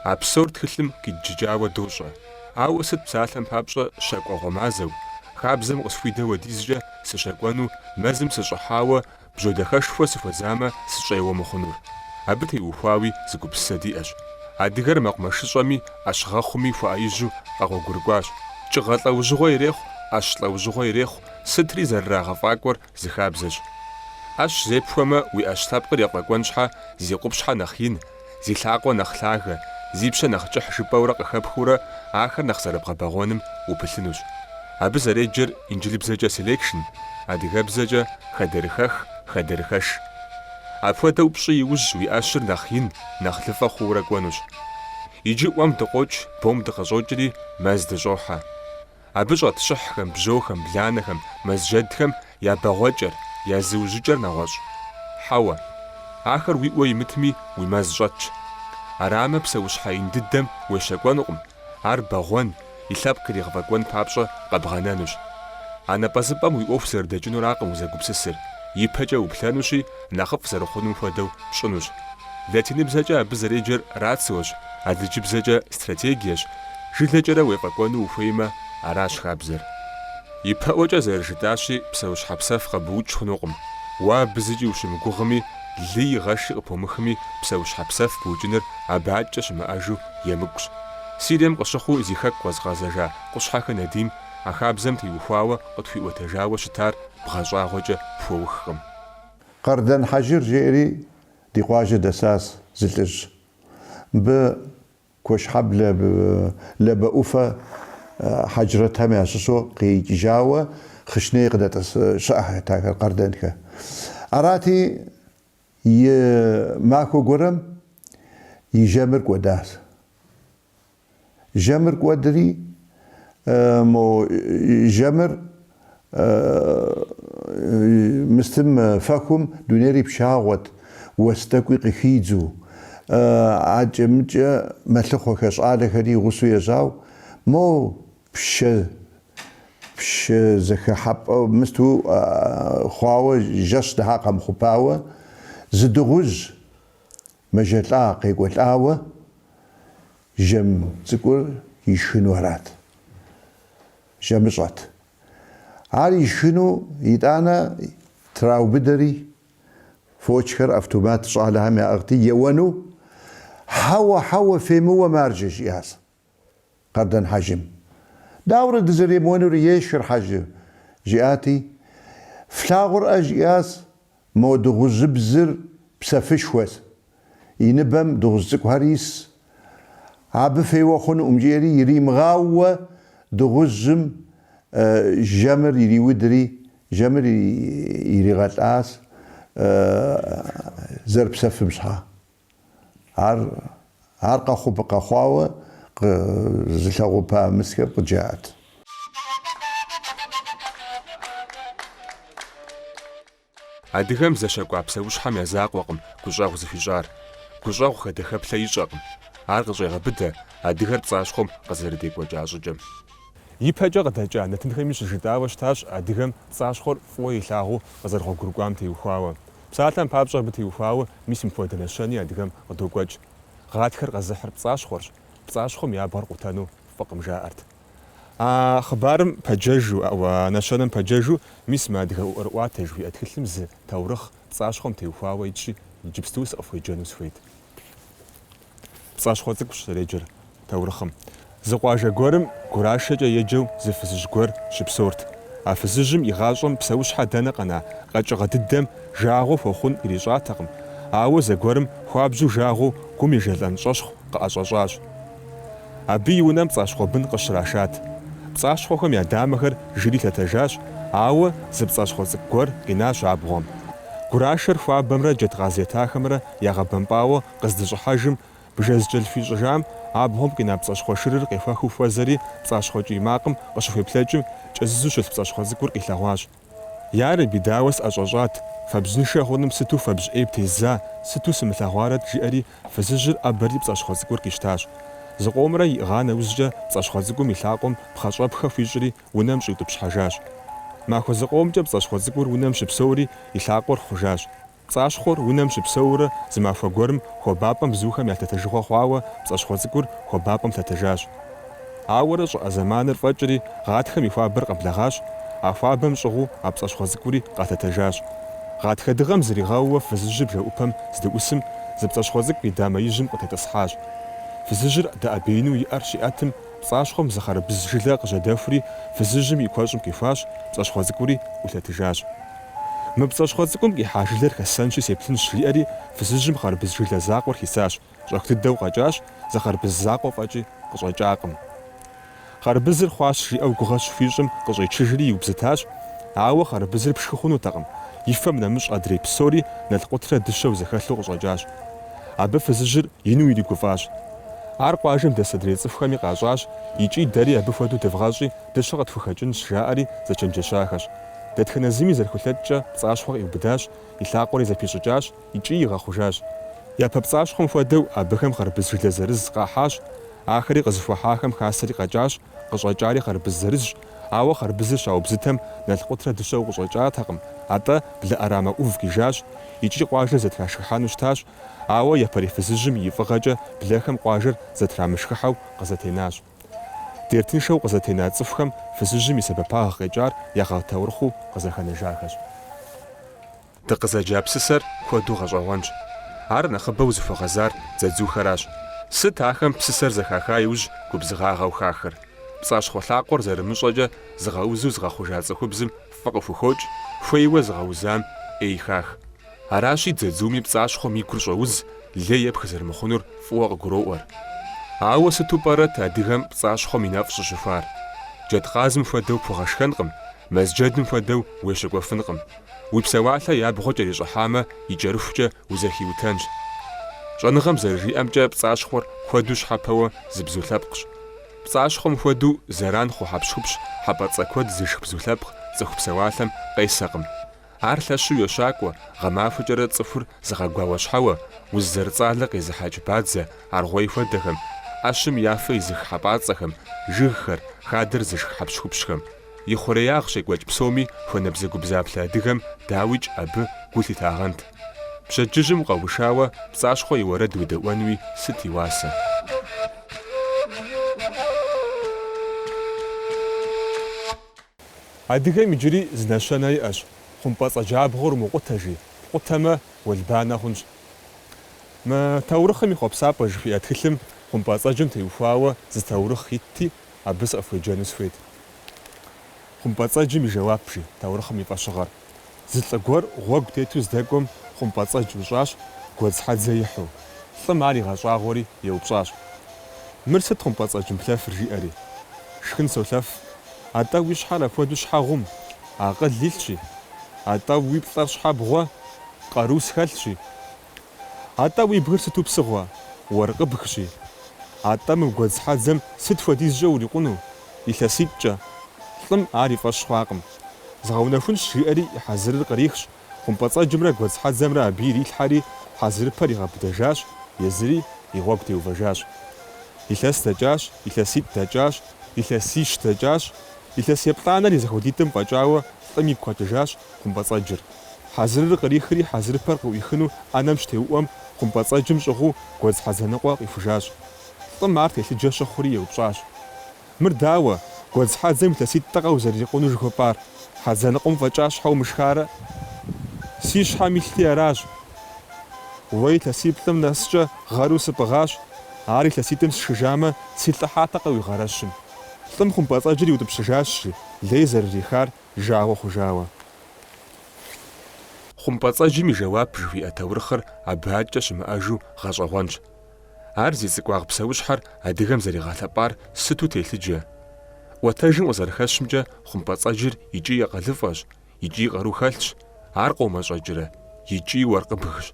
А псор тхылъым къиджыкӏауэ дощӏэ. Ауэ сыт псалъэм папщӏэ щакӏуэгъуэ мазэу, хабзэм къысхуидэ уэдизкӏэ сыщэкӏуэну, мэзым сыщӏыхьауэ, бжодэхэшхуэ сыхуэзамэ сыщӏейуэ мыхъунур. Абы теухуауи зыгупсысэ диӏэщ. Адыгэр мэкъумэшыщӏэми, ӏэщгъэхъуми хуэӏэижьу къэгъуэгурыкӏуащ. КӀыгъэ лӏэужьыгъуэ ирехъу, ӏэщ лӏэужьыгъуэ ирехъу, сытри зэрырагъэфӏакӏуэр зы хабзэщ. ӏэщ зепхуэмэ, уи ӏэщ лъэпкъыр ефӏэкӏуэн щхьэ, зи къупщхьэ нэхъ ин, зи лъакъуэ нэхъ лъагэ, зи пщэ нэхъ кӏыхь жыпӏэурэ къыхэпхыурэ, ахэр нэхъ зэрыбгъэбэгъуэным упылъынущ. Абы зэреджэр инджылыбзэкӏэ селекшн, адыгэбзэкӏэ хадэрыхэх, хадэрыхэш. Апхуэдэу пщӏы иужь уи ӏэщыр нэхъ ин, нэхъ лыфӏэ хъууэ кӏуэнущ. Иджы ӏуэм дыкъокӏ, бом дыкъыщӏокӏри, мэз дыщӏохьэ. Абы щӏэт щӏыхьхэм, бжьохэм, бланэхэм, мэзжэдхэм я бэгъуэкӏэр, я зыужьыкӏэр нэгъуэщӏ. Хьэуэ, ахэр уи ӏуэ имытми, уи мэз щӏэтщ. Арамэ псэущхьэ ин дыдэм уещэкӏуэнукъым, ар бэгъуэн, и лъэпкъ иригъэфӏэкӏуэн папщӏэ къэбгъэнэнущ. Анапӏэзыпӏэм уи ӏуэху зэрыдэкӏынуракъым узэгупсысыр, ипэкӏэ уплъэнущи, нэхъыфӏ зэрыхъунум хуэдэу пщӏынущ. Латиныбзэкӏэ абы зэреджэр рациощ, адыджыбзэкӏэ стратегиещ, Жылэкӏэрэ уефӏэкӏуэну ухуеймэ, аращ хабзэр. ИпэӀуэкӀэ зэрыжытӀащи, псэущхьэпсэф къэбуукӀ хъунукъым. Уэ абы зыкӀи ущымыгугъми, лы игъэши къыпомыхми, псэущхьэпсэф букӀыныр абакӀэ щымыӀэжу емыкӀущ. Сирием къыщыхъуу зи хэку къэзгъэзэжа къущхьэхэр Надим а хабзэм теухуауэ къытхуиӀуэтэжауэ щытар бгъэщӀагъуэкӀэ пхуэухкъым. Къардан Хьэжыр жери ди къуажэ дэсащ зы лӀыжь. Мыбы куэшхьэблэ лэбэӀуфэ хьэджрэтэм ящыщу къиикӀыжауэ хъыщней къыдэтӀысщыӀэхэрт ахэр къарданхэр. Арати и махуэ гуэрэм и жэмыр кӀуэдащ. Жэмыр кӀуэдри жэмыр мыстым фэхум дунейр и пшагъуэт, уэс тӀэкӀуи къыхидзу, ӀэкӀэмыкӀэ мэлыхъуэхэр щӀалэхэри гъусэу ежьау, мо пшэ зэхэхьэпӀэ мысту хъуауэ жэщ дыхьэ къэмыхъупауэ зы дыгъужь мэжэлӀа къекӀуэлӀауэ жэм цӀыкӀур ишхыну арат. ЖэмыщӀэт. Ар ишхыну итӀанэ траубыдэри фочхэр автомат щӀалэхэм яӀыгъти еуэну хьэуэ фемыуэ маржэ жиӀащ Къардан Хьэжым. Дауэрэ дызэремуэнур ешхыр Хьэжы жиӀати, флъагъурӀэ жиӀащ мо дыгъужьыбзыр псэфышхуэщ. И ныбэм дыгъужь цӀыкӀухэр ис. Абы феуэ хъунукъым жиӀэри иримыгъауэ дыгъужьым жэмыр ириудри, жэмыр иригъэлӀащ зэрыпсэфым щхьа. Ар къэхъуауэ зылъэгъупа мысхэр къыджаӀэт. Адыгэм зэщакӀуа псэущхьэм я закъуэкъым гущӀэгъу зыхуищӀар. ГущӀэгъу хадэхэплъэ ищӀэкъым. Ар къыщӀегъэбыдэ адыгэр пцӀащхъуэм къызэрыдекӀуэкӀа щӀыкӀэм. ИпэкӀэ къыдэкӀа нартынхэми щыжытӀауэ щытащ адыгэм пцӀащхъуэр фӀыуэ илъагъуу къызэрыгъуэгурыкӀуам теухуауэ. Псалъэм папщӀэ абы теухуауэ мис мыпхуэдэ нэщэни адыгэм къыдокӀуэкӀ. Гъатхэр къэзыхьыр пцӀащхъуэрщ. ПцӀащхъуэм я бгъэр къутэну фӀыкъым жаӀэрт. Хъыбарым пэджэжу, нэщэным пэджэжу, мис мы адыгэ ӀуэрыӀуатэ жыхуиӀэ тхылъым зы таурыхъ пцӀащхъуэм теухуауэ итщи, иджыпсту сыкъыфхуеджэну сыхуейт. ПцӀащхъуэ цӀыкӀущ зэреджэр таурыхъым. Зы къуажэ гуэрым Гурашэкӏэ еджэу зы фызыжь гуэр щыпсэурт. А фызыжьым и гъащӀэм псэущхьэ дэнэ къэна къэкӀыгъэ дыдэм жагъуэ хуэхъун ирищӀатэкъым, ауэ зэгуэрым хуабжьу жагъуэу гум и жэлӀэн щӀэщхъу къыӀэщӀэщӀащ. Абы и унэм пцӀащхъуэ бын къыщрашат. ПцӀащхъуэхэм я дамэхэр жыри лъэтэжащ, ауэ зы пцӀащхъуэ цӀыкӀу гуэр къинащ абгъуэм. Гурашэр хуабэмрэ джэдкъазетахэмрэ ягъэбэмпӀауэ къыздыщӀыхьэжым, бжэзкӀэлъыфищӀыжам абгъуэм къина пцӀащхъуэ шырыр къехуэхыу хуэзэри пцӀащхъуэ кӀий макъым къыщыхуеплъэкӀым кӀэзызу щылъ пцӀащхъуэ цӀыкӀур къилъэгъуащ. Ярэби дауэ сӀэщӀэщӀат, фэбжьыншэ хъуным сыту фэбжь Ӏейм теза, сыту сымылъэгъуарэт жиӀэри фызыжьыр Ӏэбэри пцӀащхъуэ цӀыкӀур къищтащ. Зыкъомрэ и гъанэ узкӀэ пцӀащхъуэ цӀыкӀум и лъакъуэм пхъэщӀэпхэ хуищӀри унэм щӀиутӀыпщхьэжащ. Махуэ зыкъомкӀэ пцӀащхъуэ цӀыкӀур унэм щыпсэури и лъакъуэр хъужащ. ПцӀащхъуэр унэм щыпсэурэ зы махуэ гуэрым хуабапӀэм бзухэм я лъэтэжыгъуэ хъуауэ пцӀащхъуэ цӀыкӀур хуабапӀэм лъэтэжащ. Ауэрэ щӀыӀэ зэманыр фӀэкӀри гъатхэм и хуабэр къэблэгъащ, а хуабэм щӀыгъуу а пцӀащхъуэ цӀыкӀури къалъэтэжащ. Гъатхэ дыгъэм зэригъэууэ фызыжьыр бжэӀупэм здыӀусым зы пцӀащхъуэ цӀыкӀу и дамэ ижьым къытетӀысхьащ. Фызыжьыр дэӀэбеину иӀэр щиӀэтым пцӀащхъуэм зы хъарбыз жылэ къыжьэдэхури фызыжьым и куэщӀым къихуащ, пцӀащхъуэ цӀыкӀури Ӏулъэтыжащ. Мы пцӀащхъуэ цӀыкӀум къихьа жылэр хэсэнщи сеплъынщ жиӀэри фызыжьым хъарбыз жылэ закъуэр хисащ. ЩӀэх дыдэу къэкӀащ, зы хъарбыз закъуэ фӀэкӀи къыщӀэкӀакъым. Хъарбызыр хъуащ жиӀэу гугъэщ хуищӀым къыщӀичыжри иубзытащ, ауэ хъарбызыр пшхы хъунутэкъым. И фэм нэмыщӀ адрей псори налкъутрэ дыщэу зэхэлъу къыщӀэкӀащ. Абы фызыжьыр ину иригуфӀащ. Ар къуажэм дэс адрей цӀыхухэми къащӀащ, икӀи дэри абы хуэдэу дывгъэщӀи дыщэ къытхухэкӀынщ жаӀэри зэчэнджэщахэщ. Дэтхэнэ зыми зэрыхулъэкӀкӀэ пцӀащхъуэ къиубыдащ, и лъакъуэри зэпищӀыкӀащ, икӀи игъэхъужащ. Япэ пцӀащхъуэм хуэдэу абыхэм хъарбыз жылэ зырыз къахьащ, ахэри къызыхуэхьахэм хасэри къэкӀащ, къыщӀэкӀари хъарбыз зырызщ, ауэ хъарбызыр щаубзытэм налкъутрэ дыщэу къыщӀэкӀатэкъым, атӀэ блы Ӏэрамэ Ӏув къижащ, икӀи къуажэр зэтрашхыхьэну щтащ, ауэ япэрей фызыжьым и фӀыгъэкӀэ блэхэм къуажэр зэтрамышхыхьэу къызэтенащ. Дертыншэу къызэтена цӏыхухэм фызыжьым и сэбэпагъ къекӏар ягъэтаурыхъыу къызэхэнэжахэщ. Дыкъызэджа псысэр куэду гъэщӏэгъуэнщ. Ар нэхъыбэу зыхуэгъэзар дзадзухэращ. Сыт ахэм псысэр зэхаха иужь губзыгъагъэу хахэр? Пцӏащхъуэ лъакъуэр зэрымыщӏэкӏэ зыгъэузу зыгъэхъужа цӏыхубзым фӏы къыхухокӏ, хуейуэ зыгъэузам ӏей хах. Аращи дзадзуми пцӏащхъуэм и гур щӏоуз, лей епх зэрымыхъунур фӏыуэ къыгуроӏуэр. Ауэ сыту пӏэрэт адыгэм пцӏащхъуэм и нэфӏ щыщыхуар? Джэдкъазым хуэдэу пхугъэшхэнкъым, мэзджэдым хуэдэу уещыкӏуэфынкъым. Уи псэуалъэ ябгъуэ кӏэрищӏыхьамэ, и кӏэрыхукӏэ узэхиутэнщ. Щӏэныгъэм зэрыжиӏэмкӏэ пцӏащхъуэр куэду щхьэпэуэ зы бзу лъэпкъщ. Пцӏащхъуэм хуэдэу зэран хъу хьэпщхупщ хьэпӏэцӏэ куэд зышх бзу лъэпкъ цӏыху псэуалъэм къесэкъым. Ар лъэщу йощакӏуэ, гъэмахуэкӏэрэ цӏыхур зыгъэгуауэщхьэуэ, уз зэрыцӏалэ къезыхьэкӏ бадзэ, аргъуей хуэдэхэм, ӏэщым яфэ изых хьэпӏацӏэхэм, жыгхэр, хадэр зышх хьэпщхупщхэм. И хъуреягъ щекӏуэкӏ псоми хуэнэбзэгубзаплъэ адыгэм дауичӏ абы гу лъитагъэнт. Пщэдджыжьым укъэушауэ пцӏащхъуэ и уэрэд удэӏуэнуи сыт и уасэ? Адыгэм иджыри зы нэщэнэ иӏэщ. Хъумпӏэцӏэ джабгъуэр умыкъутэжи, пкъутэмэ уэлбанэ хъунщ. Мы таурыхъым и хъуэпсапӏэ жыхуиӏэ тхылъым хъумпӏэцӏэджым теухуауэ зы таурыхъ итти, абы сӏэхуеджэну схуейт. Хъумпӏэцӏэджым и жэуапщи, таурыхъым и фӏэщыгъэр. Зы лӏы гуэр гъуэгу тету здэкӏуэм хъумпӏэцӏэдж ущӏащ, гуэдзхьэдзэ ихьу. Лӏым ар игъэщӏагъуэри еупщӏащ. Мыр сыт хъумпӏэцӏэджым плъэфыр жиӏэри? Шхын солъэф. АтӀэ уи щхьэр апхуэдэу щхьэ гъум? Акъыл илъщи. АтӀэ уи плӀэр щхьэ бгъуэ? Къарус хэлъщи. АтӀэ уи бгыр сыту псыгъуэ? Уэркъыбгщи. АтӀэ мы гуэдзхьэдзэм сыт хуэдизкӀэ урикъуну? ИлъэситӀкӀэ. ЛӀым ар и фӀэщ хъуакъым. Згъэунэхунщ жиӀэри и хьэзырыр кърихщ. Хъумпӏэцӏэджымрэ гуэдзхьэдзэмрэ абы ирилъхьэри хьэзырыпэр игъэбыдэжащ, езыри и гъуэгу теувэжащ. Илъэс дэкӏащ, илъэситӏ дэкӏащ, илъэсищ дэкӏащ. Илъэс еплӏанэр и зэхуэдитӏым фӏэкӏауэ лӏым игу къэкӏыжащ хъумпӏэцӏэджыр. Хьэзырыр кърихри хьэзырыпэр къыӏуихыну ӏэнэм щтеуӏуэм хъумпӏэцӏэджым щӏыгъуу гуэдзхьэдзэныкъуэ къихужащ. Лӏым ар телъыджэ щыхъури еупщӏащ. Мыр дауэ, гуэдзхьэдзэм илъэситӏ-тӏэкъэ узэририкъуну жыхуэпӏар? Хьэдзэныкъуэм фӏэкӏа щхьэ умышхарэ? Си щхьэм илъти аращ. Уэ илъэсиплӏым нэскӏэ гъэру сыпӏыгъащ. Ар илъэситӏым сшыжамэ, си лӏыхьатӏэкъэ уи гъэрэщым. Лӏым хъумпӏэцӏэджыр иутӏыпщыжащи, лей зэрырихар жауэ хъужауэ. Хъумпӏэцӏэджым и жэуап жыхуиӏэ таурыхъыр абыкӏэ щымыӏэжу гъэщӏэгъуэнщ. Ар зи цӏыкӏуагъ псэущхьэр адыгэм зэригъэлъэпӏар сыту телъыджэ. Ӏуэтэжым къызэрыхэщымкӏэ хъумпӏэцӏэджыр икӏи акъылыфӏэщ, икӏи къару хэлъщ, ар къыумэщӏэкӏрэ, икӏи уэркъыбгщ.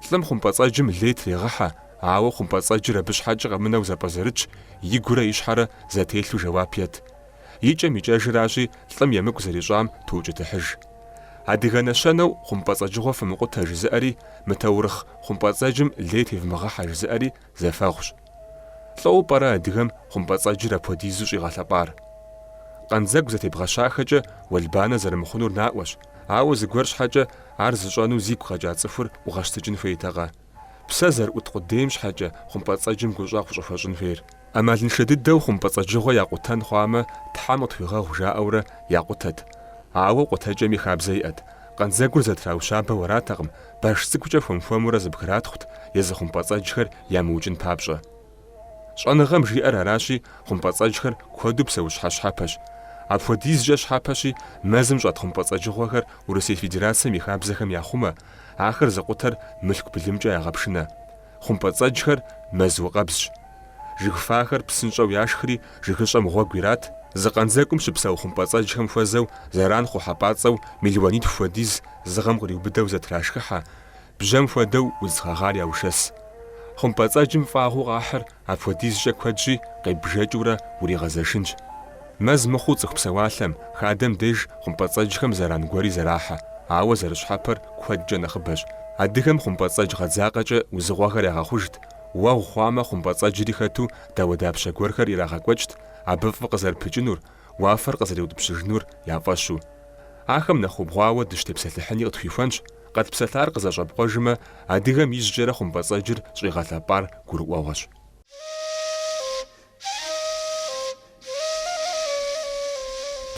Лӏым хъумпӏэцӏэджым лей трегъыхьэ, ауэ хъумпӏэцӏэджыр абы щхьэкӏэ къэмынэу зэпӏэзэрыкӏ, игурэ ищхьэрэ зэтелъу жэуап ет. Икӏэм икӏэжыращи, лӏым емыкӏу зэрищӏам туукӏытыхьыж. Адыгэ нэщэнэу хъумпӏэцӏэджыгъуэ фымыкъутэ жызыӏэри, мы таурыхъ хъумпӏэцӏэджым лей тевмыгъэхьэ жызыӏэри зэфэгъущ. Лӏэуэ пӏэрэ адыгэм хъумпӏэцӏэджыр апхуэдизу щӏигъэлъэпӏар? Къандзэгу зэтебгъэщахэкӏэ уэлбанэ зэрымыхъунур наӏуэщ, ауэ зыгуэр щхьэкӏэ ар зыщӏэну зигу къэкӏа цӏыхур угъэщтыкӏын хуейтэкъэ. Псэ зэрыӏут къудейм щхьэкӏэ хъумпӏэцӏэджым гущӏэгъу щӏыхуэщӏын хуейр. Ӏэмалыншэ дыдэу хъумпӏэцӏэджыгъуэ якъутэн хъуамэ, Тхьэм къытхуигъэгъу жаӏэурэ якъутэт. Ауэ къутэкӏэми хабзэ иӏэт. Къандзэгур зэтраущабэу аратэкъым, баш цӏыкӏукӏэ хуэм-хуэмурэ зыбгратхъут, езы хъумпӏэцӏэджхэр ямыукӏын папщӏэ. Щӏэныгъэм жиӏэр аращи, хъумпӏэцӏэджхэр куэду псэущхьэ щхьэпэщ. Апхуэдизкӏэ щхьэпэщи, мэзым щӏэт хъумпӏэцӏэджыгъуэхэр Урысей Федерацием и хабзэхэм яхъумэ, ахэр зыкъутэр мылъку былымкӏэ ягъэпшынэ. Хъумпӏэцӏэджхэр мэз укъэбзщ. Жыгфахэр псынщӏэу яшхри, жыгыщӏэм гъуэгу ират, зы къандзэгум щыпсэу хъумпӏэцӏэджхэм хуэзэу зэран хъухьэпӏацӏэу миллионитху хуэдиз зыгъэм къриубыдэу зэтрашхыхьэ, бжьэм хуэдэу удз гъэгъар яушэс. Хъумпӏэцӏэджым фӏагъыу къахьыр апхуэдизкӏэ куэдщи, къебжэкӏыурэ уригъэзэшынщ. Мэз мыхъуу цӏыху псэуалъэм, хадэм деж хъумпӏэцӏэджхэм зэран гуэри зэрахьэ, ауэ зэрыщхьэпэр куэдкӏэ нэхъыбэщ. Адыгэм хъумпӏэцӏэдж гъэдзакъэкӏэ узыгъуэхэр ягъэхъужт. Уэгъу хъуамэ хъумпӏэцӏэджри хэту дауэ дапщэ гуэрхэр ирагъэкӏуэкӏт, абы фӏы къызэрыпыкӏынур, уафэр къызэреутӏыпщыжынур яфӏэщу. Ахэм нэхъ убгъуауэ дыщтепсэлъыхьыни къытхуихуэнщ. Къэтпсэлъар къызэщӏэпкъуэжмэ, адыгэм ижькӏэрэ хъумпӏэцӏэджыр щӏигъэлъэпӏар гурыӏуэгъуэщ.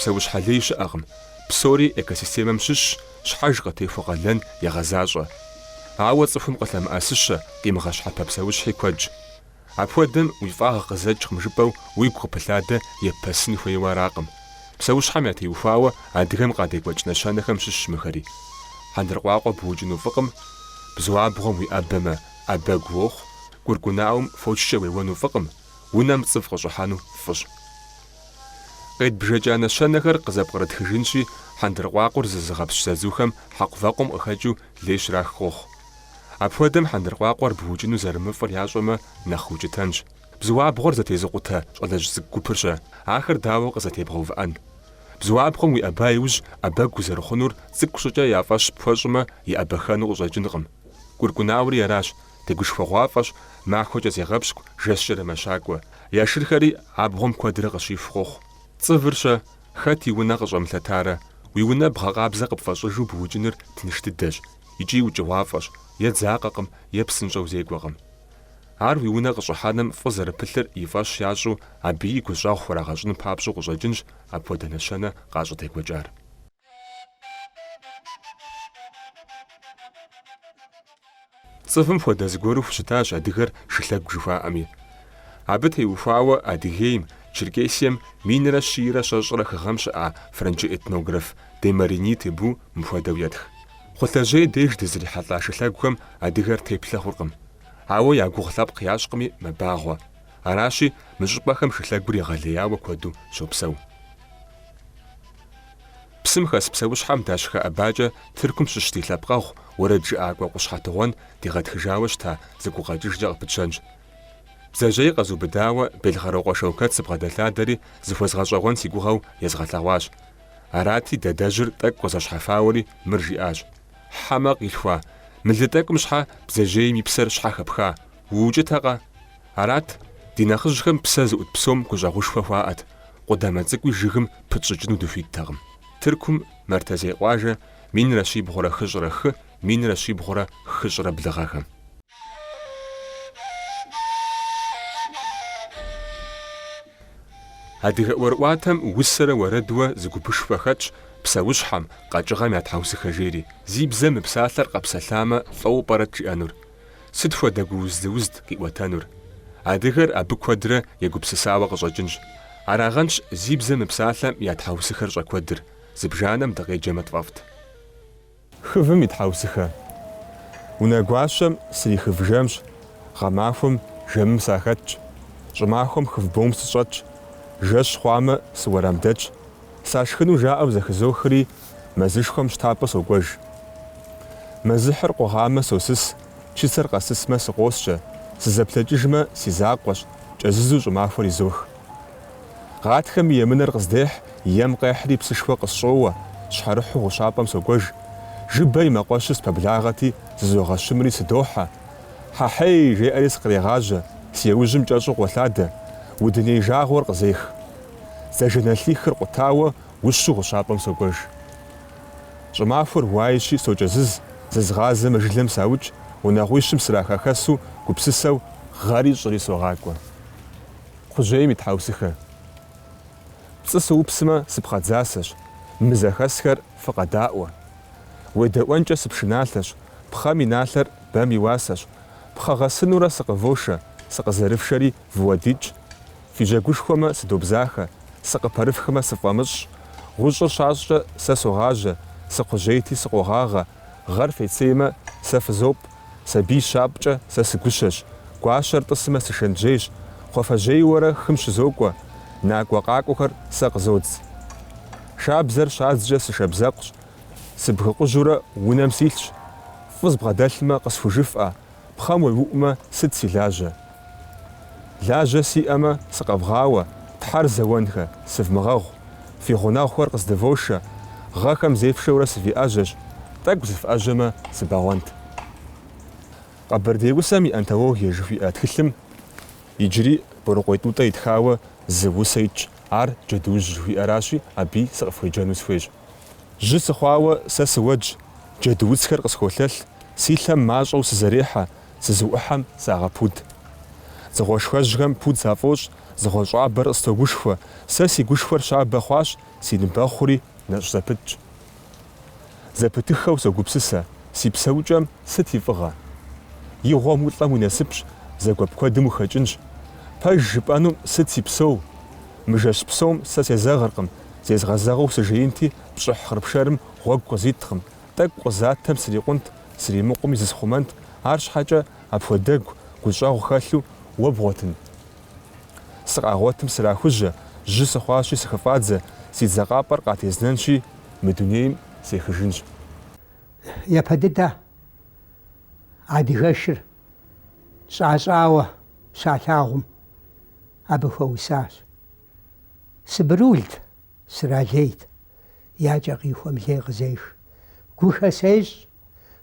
псэущхьэлей щыӏэкъым. Псори экосистемэм щыщ, щхьэж къытехуэ къалэн егъэзащӏэ. Ауэ цӏыхум къылъэмыӏэсыщэ, къимыгъэщхьэпэ псэущхьи куэдщ. Апхуэдэм уи фӏагъ къызэкӏ хъумжыпӏэу уигу къыпылъадэ епэсын хуейуэ аракъым. Псэущхьэм ятеухуауэ адыгэм къадекӏуэкӏ нэщэнэхэм щыщщ мыхэри. Хьэндыркъуакъуэ быукӏыну фӏыкъым, бзуабгъуэм уиӏэбэмэ ӏэбэгу уохъу, кӏуркӏунауэм фочкӏэ уеуэну фӏыкъым, унэм цӏыв къыщӏыхьэну фӏыщ. Къедбжэкӏа нэщэнэхэр къызэпкърытхыжынщи, хьэндыркъуакъур зызыгъэпщ зэдзухэм хьэкъувэкъум къыхэкӏыу лей щрах хуохъу. Апхуэдэм хьэндыркъуакъуэр быукӏыну зэрымыфӏыр ящӏэмэ нэхъ укӏытэнщ. Бзуабгъуэр зэтезыкъутэ щӏалэжь цӏыкӏу гупырщэ, ахэр дауэ къызэтебгъэувыӏэн. Бзуабгъуэм уиӏэба иужь ӏэбэгу зэрыхъунур цӏыкӏу щӏыкӏэ я фӏэщ пхуэщӏымэ иӏэбэхэну къыщӏэкӏынкъым. Кӏуркӏунаури аращ, тегушхуэгъуафӏэщ, махуэкӏэ зегъэпщкӏу, жэщкӏэ рэмэщакӏуэ. Я шырхэри абгъуэм куэдрэ къыщиф къохъу. Цӏывырщэ, хэт и унэ къыщӏэмылъэтарэ? Уи унэ бгъэкъабзэ къыпфӏэщӏыжу быукӏыныр тыныш дыдэщ, икӏи укӏыгъуафӏэщ, е дзакъэкъым, е псынщӏэу зекӏуэкъым. Ар уи унэ къыщӏыхьэным фӏы зэрыпылъыр и фӏэщ ящӏу, абы и гущӏэгъу хурагъэщӏын папщӏэу къыщӏэкӏынщ апхуэдэ нэщэнэ къащӏытекӏуэкӏар. Цӏывым хуэдэ зыгуэру щытащ адыгэр шылъэгу жыхуаӏэми. Абы теухуауэ Адыгейм, Черкесием минрэ щийрэ щэщӏрэ хыгъэм щыӏа франджы этнограф Демарини Тебу мыхуэдэу етх. Хъулъэжьей деж дызрихьэлӏа шылъэгухэм адыгэр теплъэ хъуркъым. Ауэ я гугъу лъэпкъ ящӏкъыми мэбагъуэ. Аращи, мы щӏыпӏэхэм шылъэгур егъэлеяуэ куэду щопсэу. Псым хэс псэущхьэм дащхэ ӏэбакӏэ Тыркум щыщ ди лъэпкъэгъу уэрэд жыӏакӏуэ къущхьэтыгъуэн дигъэтхыжауэ щыта зэгугъэкӏыжкӏэ къыпытщэнщ. Бдзэжьей къэзубыдауэ Белгъэрокъуэ Шэукэт сыбгъэдэлъадэри зыхуезгъэщӏэгъуэн си гугъэу езгъэлъэгъуащ. Арати дэдэжьыр тӏэкӏу къызэщхьэфауэри мыр жиӏащ: «Хьэмэ къилъхуа, мылы тӏэкӏум щхьэ бдзэжьейм и псэр щхьэ хэпха? Уукӏытэкъэ?» Арат ди нэхъыжьхэм псэ зыӏут псом гущӏэгъушхуэ хуаӏэт, къудамэ цӏыкӏуи жыгым пытщӏыкӏыну дыхуиттэкъым. Тыркум Мартазей къуажэ минрэ щибгъурэ хыщӏрэ хы, минрэ щибгъурэ хыщӏрэ блыгъэхэм. Адыгэ ӏуэрыӏуатэм усэрэ уэрэдуэ зыгупышхуэ хэтщ псэущхьэм, къэкӏыгъэм ятхьэусыхэ жери. Зи бзэ мы псалъэр къэпсэлъамэ фӏэуэ пӏэрэ жиӏэнур? Сыт хуэдэ гуузд-узд къиӏуэтэнур? Адыгэр абы куэдрэ егупсысауэ къыщӏэкӏынщ. Арагъэнщ зи бзэ мы псалъэм ятхьэусыхэр щӏэкуэдыр. Зыбжанэм дыкъеджэмэ тфӏэфӏт. Хывым итхьэусыхэ. Унэ гуащэм срихывжэмщ, гъэмахуэм жэмым сахэтщ, щӏымахуэм хыв бом сыщӏэтщ, жэщ хъуамэ сыуэрамдэтщ, сашхыну жаӏэу зэхызохри мэзышхуэм щтапӏэ сокӏуэж. Мэзыхьыр къугъамэ сосыс, чысэр къэсысмэ сыкъосчӏэ, сызэплъэкӏыжмэ си закъуэщ, кӏэзызу щӏымахуэр изох. Гъатхэми емынэр къыздехь, ем къехьри псышхуэ къысщӏоуэ, щхьэрыхьу гъущапӏэм сокӏуэж. Жыбэ и макъуэщыр спэблагъэти, зызогъэщымри сыдохьэ. «Хьэ-хьей» жеӏэри сыкърегъажьэ, си яужьым кӏэщӏу къуэлъадэ, удыней жагъуэр къызех. Зэжэнэлъихыр къутауэ, ущу гъущапӏэм сокӏуэж. Щӏымахуэр уаищи сокӏэзыз, зызгъазэ мэжылэм саукӏ, унагъуищым срахэхэсу, гупсысэу, гъэри щӏыри согъакӏуэ. Кхъужьейм итхьэусыхэ. Пцӏы сыупсмэ сыпхъэдзасэщ, мызэхэсхэр фыкъэдаӏуэ. Уедэӏуэнкӏэ сыпшыналъэщ, пхъэм и налъэр бэм и уасэщ. Пхъэгъэсынурэ сыкъывошэ, сыкъызэрыфшэри вуэдикӏ. Фи жьэгушхуэмэ сыдобзахэ, сыкъыпэрыфхмэ сыфӏэмыщӏ. Гъущӏыр щащӏкӏэ сэ согъажьэ, сыкхъужьейти сыкъогъагъэ. Гъэр фецеймэ сэ фызоп', сабий щапӏкӏэ сэ сыгущэщ. Гуащэр тӏысмэ сышэнтжьейщ, кхъуафэжьейуэрэ хым щызокӏуэ. Накӏуэ къакӏуэхэр сэ къызодз. Шабзэр щадзкӏэ сышабзэкъущ, сыбгыкъужьурэ унэм силъщ. Фӏы збгъэдэлъмэ къысхужыфӏэ, пхъэм уеуӏумэ сыт си лажьэ? Лажьэ сиӏэмэ сыкъэвгъауэ, тхьэр зэуэнхэ, сывмыгъэгъу. Фи гъунэгъухэр къыздывошэ, гъэхэм зефшэурэ сывиӏэжьэщ, тӏэкӏу зыфӏэжьэмэ сыбэгъуэнт. Къэбэрдей усэм и антологие жыхуиӏэ тхылъым иджыри БорыкъуейТӀутӏэ итхауэ зы усэ итщ. Ар джэдуужь жыхуиӏэращи, аби сыкъыфхуеджэну схуейщ. Жьы сыхъуауэ сэ сыуэдж, джэдууцхэр къысхуолъэлъ, си лъэм мащӏэу сызэрехьэ, сызыӏухьэм сагъэпуд. Дзыгъуэшхэжьхэм пуд зафӏощӏ, зыгъуэщӏабэр къыстогушхуэ, сэ си гушхуэр щабэ хъуащ, си ныбэхъури нэщӏ зэпытщ. Зэпытыххэу согупсысэ, си псэукӏэм сыт и фӏыгъэ? И гъуэм улӏэм уи насыпщ, зэгуэп куэдым ухэкӏынщ. Пэж жыпӏэну сыт си псэу? Мы жэщ псом сэ сезэгъыркъым, зезгъэзэгъыу сыжеинти пщӏыхь хъырпшэрым гъуэгу къызиткъым, тӏэкӏу къызатэм срикъунт, сримыкъуми зысхъумэнт, арщхьэкӏэ апхуэдэгу, гущӏэгъу хэлъу уэ бгъуэтын. Сыкъагъуэтым срахужьэ, жьы сыхъуащи сыхыфӏадзэ, си дзакъапӏэр къатезнэнщи, мы дунейм сехыжынщ. Япэ дыдэ адыгэшыр щӏащӏауэ щалъагъум абы хуэусащ. Сыбрулт, сралейт, якӏэ къихуэмлей къызех. Гухэсещӏ,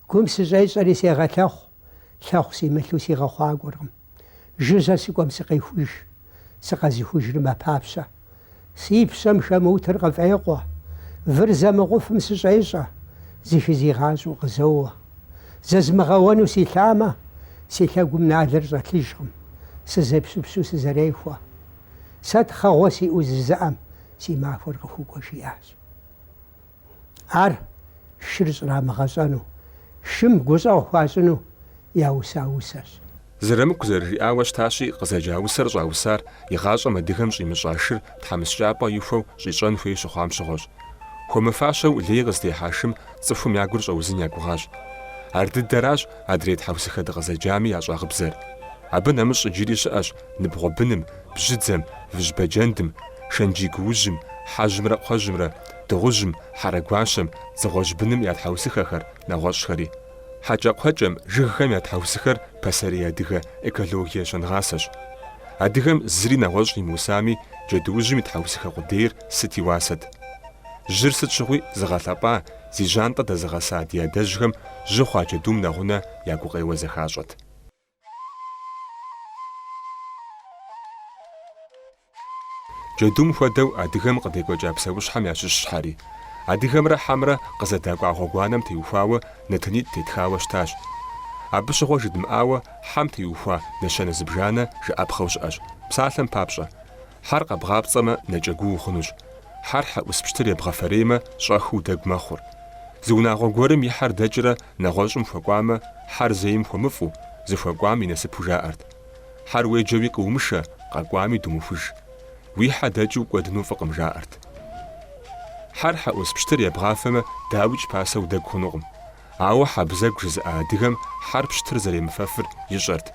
гум сыщӏещӏэри сегъэлъэхъу, лъэхъу симылъу сигъэхъуакӏуэркъым. Жыжьэ сыкӏуэм сыкъихуж, сыкъэзихужрэ мэпапщэ. Си пщэм шэмыутыр къыфӏекъуэ, выр зэмыгъуфым сыщӏещӏэ, зыхызигъащӏэу къызоуэ. Зэзмыгъэуэну силъамэ, си лъэгум налыр щӏэлъыжкъым, сызепщыпщу сызэрехуэ. Сэ тхъэгъуэ сиӏэу зызыӏэм си махуэр къыхукӏуэ жиӏащ. Ар шыр щӏрамыгъэщӏэну, шым гущӏэгъу хуащӏыну яуса усэрщ. Зэрымыкӏу зэрыжиӏауэ щтащи, къызэджа усэр щӏаусар игъащӏэм адыгэм щӏимыщӏа шыр тхьэмыщкӏапӏэ ихуэу щӏищӏэн хуей щыхъуам щыгъуэщ. Хуэмыфащэу лей къыздехьа шым цӏыхум я гур щӏэузын ягугъащ. Ар дыдэращ адрей тхьэусыхэ дыкъызэджами ящӏагъыбзэр. Абы нэмыщӏ иджыри щыӏэщ ныбгъуэ быным, бжьыдзэм, выжьбэджэндым, шэнджигуужьым, хьэжьымрэ кхъуэжьымрэ, дыгъужьым, хьэрэгуащэм, дзыгъуэжь быным я тхьэусыхэхэр, нэгъуэщӏхэри. ХьэкӀэкхъуэкӀэм жыгхэм я тхьэусыхэр пасэрей адыгэ экологие щӏэнгъасэщ. Адыгэм зыри нэгъуэщӏ имыусами, джэдуужьым и тхьэусыхэ къудейр сыт и уасэт. Жьыр сыт щыгъуи зыгъэлъэпӏа, зи жьантӏэ дэзыгъэса ди адэжьхэм жьы хъуа джэдум нэгъунэ я гукъеуэ зэхащӏэт. Джэдум хуэдэу адыгэм къыдекӏуэкӏа псэущхьэм ящыщ щхьэри. Адыгэмрэ хьэмрэ къызэдакӏуа гъуэгуанэм теухуауэ нэтынитӏ тетхауэ щтащ. Абы щыгъуэ жыдмыӏауэ хьэм теухуа нэщэнэ зыбжанэ жыӏэпхъэу щыӏэщ. Псалъэм папщӏэ. Хьэр къэбгъапцӏэмэ нэкӏэгуу ухъунущ. Хьэр хьэӏус пщтыр ебгъэфэреймэ щӏэхыу дэгу мэхъур. Зы унагъуэ гуэрым и хьэр дэкӏрэ нэгъуэщӏым хуэкӏуамэ, хьэр зейм хуэмыфӏу, зыхуэкӏуам и насыпу жаӏэрт. Хьэр уеджэуи къыумышэ, къэкӏуами думыхуж. Уи хьэ дэкӏыу кӏуэдыну фӏыкъым жаӏэрт. Хьэр хьэӏус пщтыр ебгъафэмэ, дауикӏ пасэу дэгу хъунукъым. Ауэ хьэбзэгу жызыӏа адыгэм хьэр пщтыр зэремыфэфыр ищӏэрт.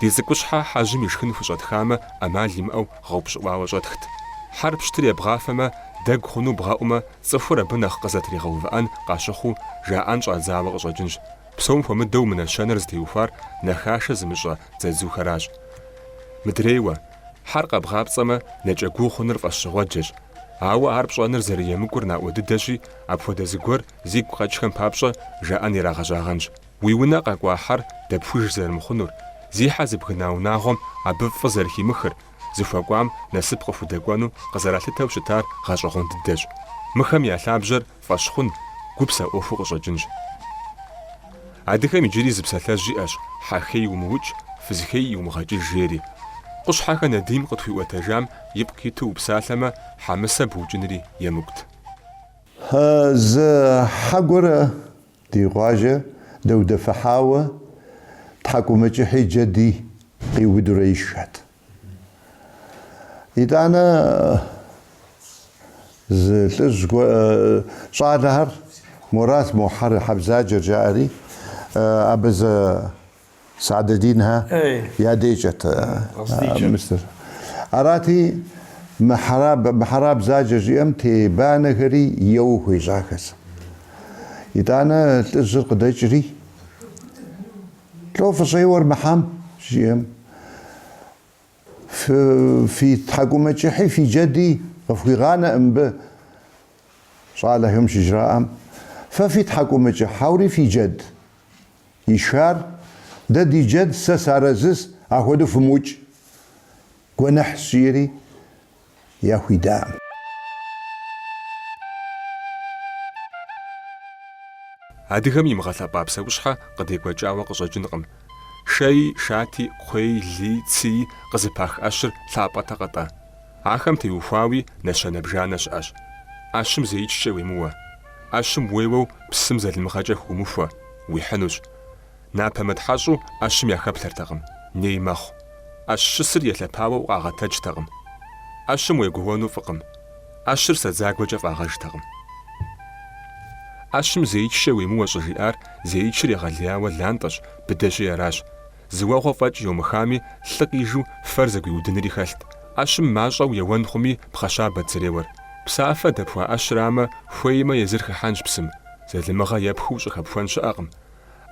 Ди цӏыкӏущхьэ хьэжьым ишхын хущӏэтхамэ, ӏэмал имыӏэу гъэупщӏыӏуауэ щӏэтхт. Хьэр пщтыр ебгъафэмэ, дэгу хъуну бгъэӏумэ, цӏыхур абы нэхъ къызэтригъэувыӏэн къащыхъуу жаӏэн щӏадзауэ къыщӏэкӏынщ. Псом хуэмыдэу мы нэщэнэр зытеухуар нэхашэ зымыщӏэ дзэдзухэращ. Мыдрейуэ, хьэр къэбгъапцӏэмэ, нэкӏэгуу хъуныр фӏэщыгъуэджэщ. Ауэ ар пщӏэныр зэрыемыкӏур наӏуэ дыдэщи, апхуэдэ зыгуэр зигу къэкӏхэм папщӏэ жаӏэн ирагъэжьагъэнщ. Уи унэ къэкӏуа хьэр дэпхуж зэрымыхъунур, зихьэ зыбгына унагъуэм абы фӏы зэрыхимыхыр, зыхуэкӏуам насып къыхудэкӏуэну къызэралъытэу щытар гъэщӏэгъуэн дыдэщ. Мыхэм я лъабжьэр фӏэщхъун, гупсэ ӏуэхуу къыщӏэкӏынщ. Адыгэм иджыри зы псалъэжь иӏэщ: хьэхей умыукӏ, фызхей умыгъэкӏыж жери. Къущхьэхэ Надим къытхуиӏуэтэжам ипкъ иту упсалъэмэ, хьэмысэ букӏынри емыкӏут. Зы хьэгуэр ди къуажэ дэудэфыхьауэ тхьэкӏумэкӏыхьи джэди къиудурэ ишхат. итӏанэ зы лӏыжь щӏалэхэр Мурат Мухьэр хьэбзаджэр жаӏэри абы зы Саадэтдинхэ я дежэт мистер. Арати мыхьэраб заджэ жиӏэм тебанэхэри еуэ хуежьахэс. итӏанэ лӏыжьыр къыдэкӏри лӏо фыщӏейуэр мыхьэм жиӏэм фи тхьэкӏумэкӏыхьи фи джэди къыфхуигъанэ мыбы щӏалэхэм щыжраӏэм. Фэ фи тхьэкӏумэкӏыхьэури фи джэд ишхар дэ ди джэд сэ сарэзыс ахуэдэу фымыукӏ гуэныхь сщӏири яхуидаӏым. Адыгэм имыгъэлъэпӏа псэущхьэ къыдекӏуэкӏауэ къыщӏэкӏынкъым. шей, шати, кхъуей, лий, ций къызыпах ӏэщыр лъапӏэта къэтӏа. Ахэм теухуауи нэщэнэ-бжанэ щыӏэщ. Ӏэщым зеикӏкӏэ уемыуэ. Ӏэщым уеуэу псым зэлымыгъэкӏэ хуумыхуэ, уихьынущ. Напэ мытхьэщӏу ӏэщым яхэплъэртэкъым, ней мэхъу. Ӏэщ щысыр елъэпауэу къагъэтэджтэкъым. Ӏэщым уегугъуэну фӏыкъым. Ӏэщыр сэдзагуэкӏэ фӏагъэжтэкъым. Ӏэщым зеикӏкӏэ уемыуэ щӏыжиӏар зеикӏыр егъэлеяуэ лантӏэщ, быдэщи аращ. Зыуэгъуэ фӏэкӏ йомыхами, лӏы къижу фэр зэгуиудынри хэлът. Ӏэщым мащӏэу еуэн хъуми, пхъэщабэт зэреуэр. Псафэ дэпхуа ӏэщрамэ, хуеймэ езыр хыхьэнщ псым. Зэлымыгъэ епхыу щӏыхэпхуэн щыӏэкъым.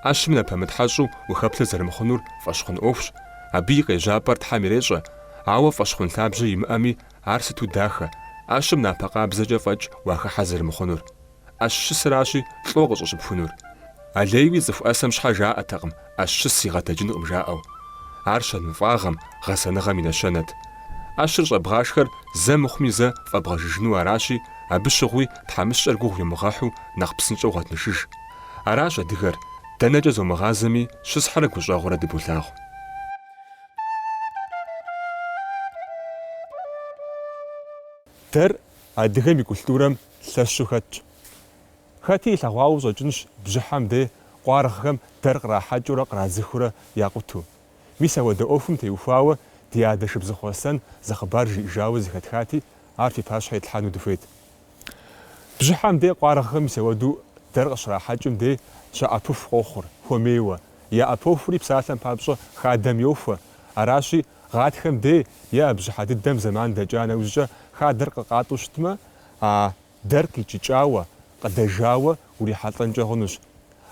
Ӏэщым напэмытхьэщӏу ухэплъыр зэрымыхъунур фӏэщхъун ӏуэхущ. Абы и къежьапӏэр Тхьэм ирещӏэ, ауэ фӏэщхъун лъабжьэ имыӏэми, ар сыту дахэ. Ӏэщым напэ къабзэкӏэ фӏэкӏ уахыхьэ зэрымыхъунур. Ӏэщ щысыращи, лӏо къыщӏыщыпхунур. Алейуи цӏыху ӏэсэм щхьэ жаӏэтэкъым, ӏэщ щыс игъэдэджынукъым жаӏэу. Ар щэныфӏагъэм, гъэсэныгъэм и нэщэнэт. Ӏэщыр щӏэбгъашхэр зэ мыхъуми зэ фӏэбгъэжыжыну аращи, абы щыгъуи тхьэмыщкӏэр гугъу йомыгъэхьу нэхъ псынщӏэу гъэтнышыж. Аращ адыгэр, дэнэкӏэ зомыгъазэми, щысхьэрэ гущӏэгъурэ дыболъагъу. Дэр адыгэм и культурэм лъэщу хэтщ. Хэти илъэгъуауэ щӏэкӏынщ бжьыхьэм де къуаргъхэм дэр кърахьэкӏыурэ кърадзыхыурэ якъуту. Мис ауэдэ ӏуэхум теухуауэ ди адэ Шыбзыхъуэсэн зэхъыбар жиӏэжауэ зэхэтхати, ар фи пащхьэ итлъхьэну дыхуейт. Бжьыхьэм де къуаргъхэм мис ауэдэу дэр къыщрахьэкӏым де щаӏэпыху къохъур, хуэмейуэ. Яӏэпэхури псалъэм папщӏэ хадэм йохуэ. Аращи, гъатхэм де е бжьыхьэ дыдэм зэман дэкӏа нэужькӏэ хадэр къыкъатӏу щытмэ, а дэр къикӏыкӏауэ, къыдэжауэ урихьэлӏэнкӏэ хъунущ.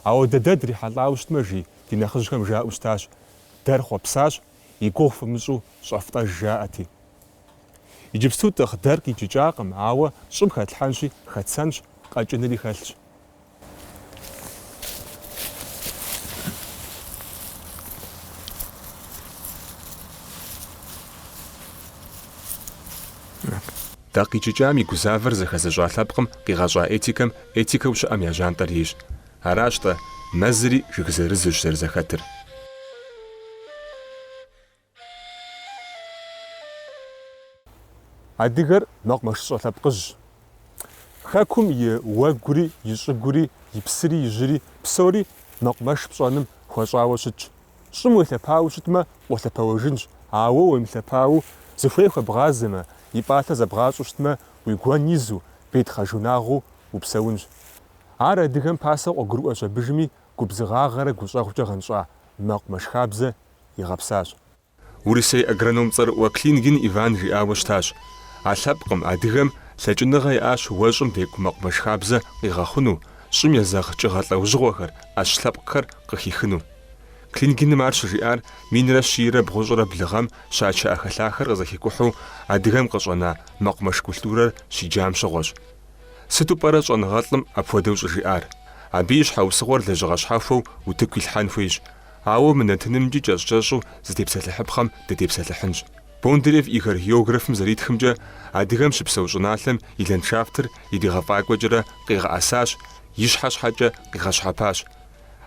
Ауэ дэ дрихьэлӏауэ щытмэ, жи ди нэхъыжьхэм жаӏэу щытащ. Дэр хъуэпсащ, и гугъу фымыщӏу щӏэфтӏэж жаӏэти. Иджыпсту тӏэкъу дэр къикӏыкӏакъым, ауэ щӏым хэтлъхьэнщи, хэтсэнщ, къэкӏыныри хэлъщ. Дэ къикӏыкӏам и гузавэр зэхэзыщӏа лъэпкъым къигъэщӏа этикэм этикэу щыӏэм я жантӏэр ейщ. Аращ-тӏэ мэзри жыг зырызущ зэрызэхэтыр. Адыгэр мэкъумэшыщӏэ лъэпкъыжьщ. Хэкум и уэгури, и щӏыгури, и псыри, и жьыри, псори мэкъумэш пщӏэным хуэщӏауэ щытщ. Щӏым уелъэпауэ щытмэ, къолъэпэуэжынщ, ауэ уемылъэпауэу зыхуей хуэбгъазэмэ, и пӏалъэ зэбгъащӏу щытмэ, уи гуэн изу, бетхъэжунагъыу упсэунщ. Ар адыгэм пасэу къуэгурыӏуэ щӏэбыжми, губзыгъагъэрэ гущӏэгъукӏэ гъэнщӏа мэкъумэшхабзэ игъэпсащ. Урысей агроном цӏэрыӏуэ Клингин Иван жиӏауэ щытащ. А лъэпкъым адыгэм лъэкӏыныгъэ иӏащ уэщӏым декӏу мэкъумэшхабзэ къигъэхъуну, щӏым езэгъ кӏыгъэ лӏэужьыгъуэхэр, ӏэщ лъэпкъхэр къыхихыну. Клингиным ар щыжиӏар минрэ щийрэ бгъущӏрэ блыгъэм щачэ ӏэхэлъахэр къызэхикӏухьу адыгэм къыщӏэна мэкъумэш культурэр щиджам щыгъуэщ. Сыту пӏэрэ щӏэныгъэлӏым апхуэдэу щӏыжиӏар? Абы и щхьэусыгъуэр лэжьыгъэ щхьэхуэу утыку илъхьэн хуейщ. Ауэ мы нэтынымкӏи кӏэщӏ-кӏэщӏу зытепсэлъыхьыпхъэм дытепсэлъыхьынщ. Бондарев и географым зэритхымкӏэ адыгэм щыпсэу щӏыналъэм и ландшафтыр иригъэфӏакӏуэкӏэрэ къигъэӏэсащ, и щхьэ щхьэкӏэ къигъэщхьэпащ.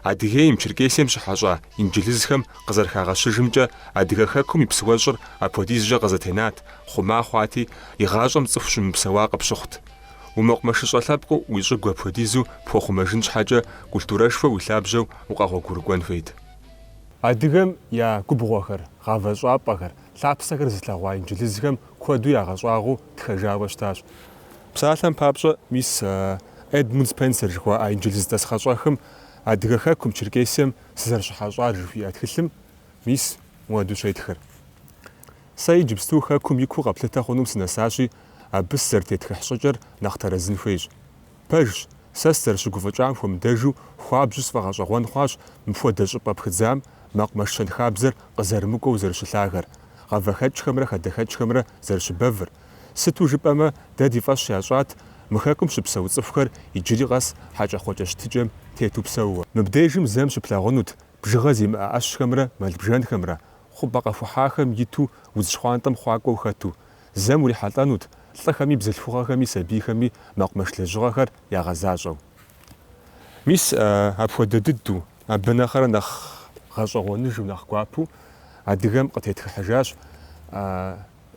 Адыгейм, Черкесием щыхьэщӏа инджылызхэм къызэрыхагъэщыжымкӏэ адыгэ хэкум и псыуэщӏыр апхуэдизкӏэ къызэтенат, хъума хъуати, и гъащӏэм цӏыху щымыпсэуа къыпщыхъут. Умэкъумэшыщӏэ лъэпкъыу уи щӏыгу апхуэдизу пхуэхъумэжын щхьэкӏэ культурэшхуэ уи лъабжьэу укъэгъуэгурыкӏуэн хуейт. Адыгэм я губгъуэхэр, гъавэ щӏапӏэхэр, лъапсэхэр зылъэгъуа инджылызхэм куэду ягъэщӏагъуу тхэжауэ щытащ. Псалъэм папщӏэ мис Эдмунд Спенсер жыхуаӏа инджылыз дэсхъэщӏэхым адыгэ хэкум Черкесием сызэрыщыхьэщӏар жыхуиӏэ тхылъым мис уэду щетхэр. Сэ иджыпсту хэкум ику къэплъытэ хъунум сынэсащи, абы сызэрытетхыхь щӏыкӏэр нэхъ тэрэзын хуейщ. Пэжщ, сэ сызэрыщыгуфӏыкӏам хуэмыдэжу хуабжьу сфӏэгъэщӏэгъуэн хъуащ мыпхуэдэ щӏыпӏэ пхыдзам мэкъумэш щэнхабзэр къызэрымыкӏуэу зэрыщылъагэр, гъавэхэкӏхэмрэ хадэхэкӏхэмрэ зэрыщыбэвыр. Сыту жыпӏэмэ, дэ ди фӏэщ ящӏат мы хэкум щыпсэу цӏыхухэр иджыри къэс хьэкӏэкхъуэкӏэ щтыкӏэм тету псэууэ. Мыбдежым зэм щыплъагъунут бжыгъэ зимыӏэ ӏэщхэмрэ мэлбжэнхэмрэ, хъупӏэ къэхухьахэм иту удз щхъуантӏэм хъуакӏуэу хэту. Зэм урихьэлӏэнут лӏыхэми бзылъхугъэхэми сабийхэми мэкъумэш лэжьыгъэхэр ягъэзащӏэу. Мис апхуэдэ дыду, абы нэхърэ нэхъ гъэщӏэгъуэныжу нэхъ гуапэу адыгэм къытетхыхьыжащ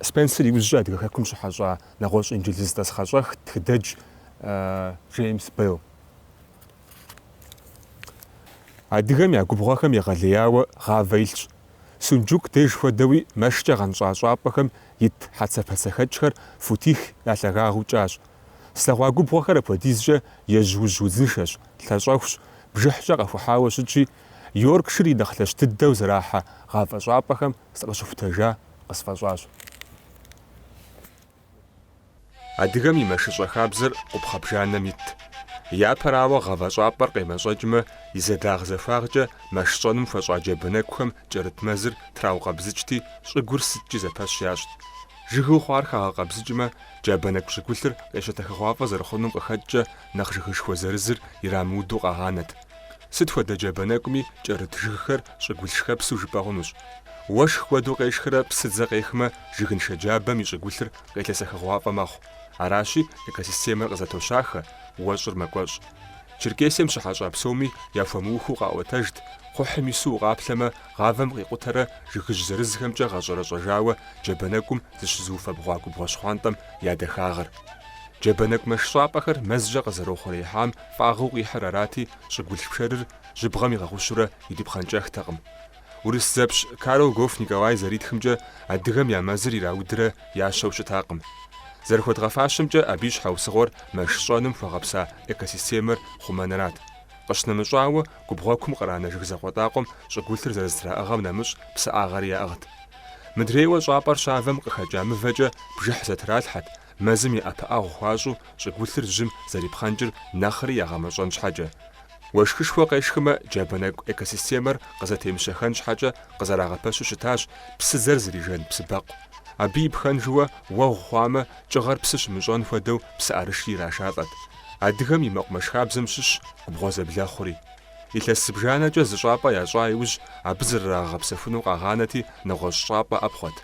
Спенсер иужькӏэ адыгэ хэкум щыхьэщӏа нэгъуэщӏ инджылыз тӏысхьэщӏэх тхыдэдж Джеймс Бейл. Адыгэм я губгъуэхэм егъэлеяуэ гъавэ илъщ. Сунджук деж хуэдэуи мэшкӏэ гъэнщӏа щӏапӏэхэм ит хьэцэпэцэхэкӏхэр футих я лъагагъыу кӏащ. Слъэгъуа губгъуэхэр апхуэдизкӏэ ежь-ужь удзыншэщ, лъэщӏэхущ, бжыхькӏэ къэхухьауэ щытщи, Йоркшир и нэхъ лъэщ дыдэу зэрахьэ гъавэ щӏапӏэхэм сыкъыщыхутэжа къысфӏэщӏащ. Адыгэм и мэшыщӏэ хабзэр къупхъэбжанэм ит. Япэрауэ гъавэ щӏапӏэр къемэщӏэкӏмэ, и зэдагъ зэхуагъкӏэ мэш щӏэным хуэщӏа джабэнэкухэм кӏэрыт мэзыр траукъэбзыкӏти, щӏыгур сыткӏи зэпэщ ящӏт. Жыгыу хъуар хагъэкъэбзыкӏмэ, джабэнэку щӏыгулъыр къещэтэхыгъуафӏэ зэрыхъунум къыхэкӏкӏэ нэхъ жыгышхуэ зырызыр ирамыуду къагъанэт. Сыт хуэдэ джабэнэкуми кӏэрыт жыгхэр щӏыгулъ шхэпсу жыпӏэ хъунущ. Уэшх куэду къешхрэ псыдзэ къехмэ, жыгыншэ джабэм и щӏыгулъыр къелъэсэхыгъуафӏэ мэхъу. Аращи, экосистемэр къызэтощахэ, уэщӏыр мэкӏуэщӏ. Черкесием щыхьэщӏа псоми яхуэмыухыу къаӏуэтэжт, кхъухьым ису укъаплъэмэ, гъавэм къикъутэрэ жыгыжь зырызхэмкӏэ гъэщӏэрэщӏэжауэ джабэнэкум зыщызыуфэбгъуа губгъуэщхъуантӏэм я дахагъэр. Джабэнэку мэш щӏапӏэхэр мэзкӏэ къызэрохъуреихьам фӏагъыу къихьыр арати, щӏыгулъ пшэрыр жьыбгъэм игъэгъущурэ ирипхъэнкӏэхтэкъым. Урыс зэпщ Карл Гоф Николай зэритхымкӏэ адыгэм я мэзыр ираудрэ ящэу щытакъым. Зэрыхуэдгъэфащэмкӏэ абы и щхьэусыгъуэр мэш щӏэным хуэгъэпса экосистемэр хъумэнрат. Къыщынэмыщӏауэ, губгъуэкум къранэ жыг зэхъуэтӏакъуэм щӏыгулъыр зэрызэтраӏыгъэм нэмыщӏ псыӏагъэри яӏыгът. Мыдрейуэ щӏапӏэр щавэм къыхэкӏа мывэкӏэ бжыхь зэтралъхьэт, мэзым и ӏэпыӏэгъу хуащӏу щӏыгулъыр жьым зэрипхъэнкӏыр нэхъри ягъэмэщӏэн щхьэкӏэ. Уэшхышхуэ къешхымэ, джабэнэку экосистемэр къызэтемыщэхэн щхьэкӏэ къызэрагъэпэщу щытащ псыдзэр зрижэн псыбэкъу. Абы ипхэнжууэ уэгъу хъуамэ, кӏыгъэр псы щымыщӏэн хуэдэу псыӏэрыщи ирашалӏэт. Адыгэм и мэкъумэш хабзэм щыщ губгъуэ зэблэхъури. Илъэс зыбжанэкӏэ зы щӏапӏэ ящӏа иужь абы зэрырагъэпсэхуну къагъанэти, нэгъуэщӏ щӏапӏэ ӏэпхъуэт.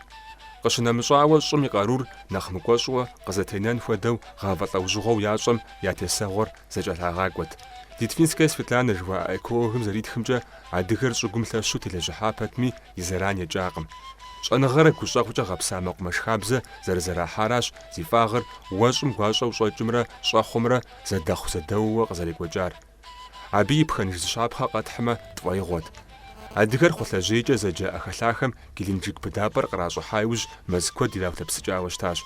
Къыщынэмыщӏауэ щӏым и къарур нэхъ мыкӏуэщӏуэ къызэтенэн хуэдэу гъавэ лӏэужьыгъуэу ящӏэм я тесэгъуэр зэкӏэлъагъакӏуэт. Дитвинская Светлана жыхуаӏэ экологым зэритхымкӏэ, адыгэр щӏыгум лъэщу телэжьыхьа пэтми, и зэран еджакъым. Щӏэныгъэрэ гущӏэгъукӏэ гъэпса мэкъумэш хабзэ зэрызэрахьаращ зи фӏагъыр уэщӏым гуащӏэу щӏэкӏымрэ щӏэхъумрэ зэдэхъу зэдэууэ къызэрекӏуэкӏар. Абы ипхъэн жызыщапхъэ къэтхьмэ, тфӏэигъуэт. Адыгэр хъулъэжьейкӏэ зэджэ ӏэхэлъахэм Геленджик быдапӏэр къращӏыхьа иужь мэз куэд ираулъэпсыкӏауэ щытащ.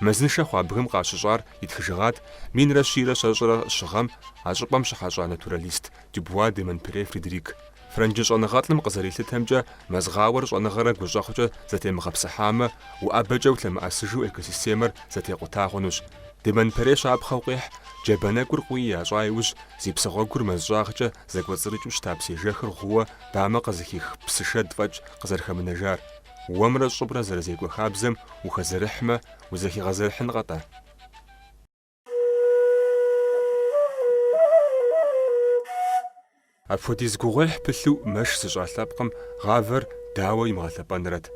Мэзыншэ хъуа бгым къащыщӏар итхыжыгъат минрэ щийрэ щэщӏрэ щыгъэм а щӏыпӏэм щыхьэщӏа натуралист Дюбуа де Монпере Фредерик. Франджы щӏэныгъэлӏым къызэрилъытэмкӏэ, мэзгъауэр щӏэныгъэрэ гущӏэгъукӏэ зэтемыгъэпсыхьамэ, уӏэбэкӏэ улъэмыӏэсыжу экосистемэр зэтекъута хъунущ. Де Монпере щапхъэу къихь, джабэнэкур къуий ящӏа иужь зи псыгъуэгур мэз щӏагъкӏэ зэкӏуэцӏрыкӏыу щыта псыежэхыр гъууэ бамэ къызыхих псышэд фӏэкӏ къызэрыхэмынэжар. Уэмрэ щӏыбрэ зэрызекӏуэ хабзэм ухэзэрыхьмэ, узэхигъэзэрыхьынкъэ-тӏэ. Апхуэдиз гугъуехь пылъу мэш зыщӏа лъэпкъым гъавэр дауэ имыгъэлъэпӏэнрэт.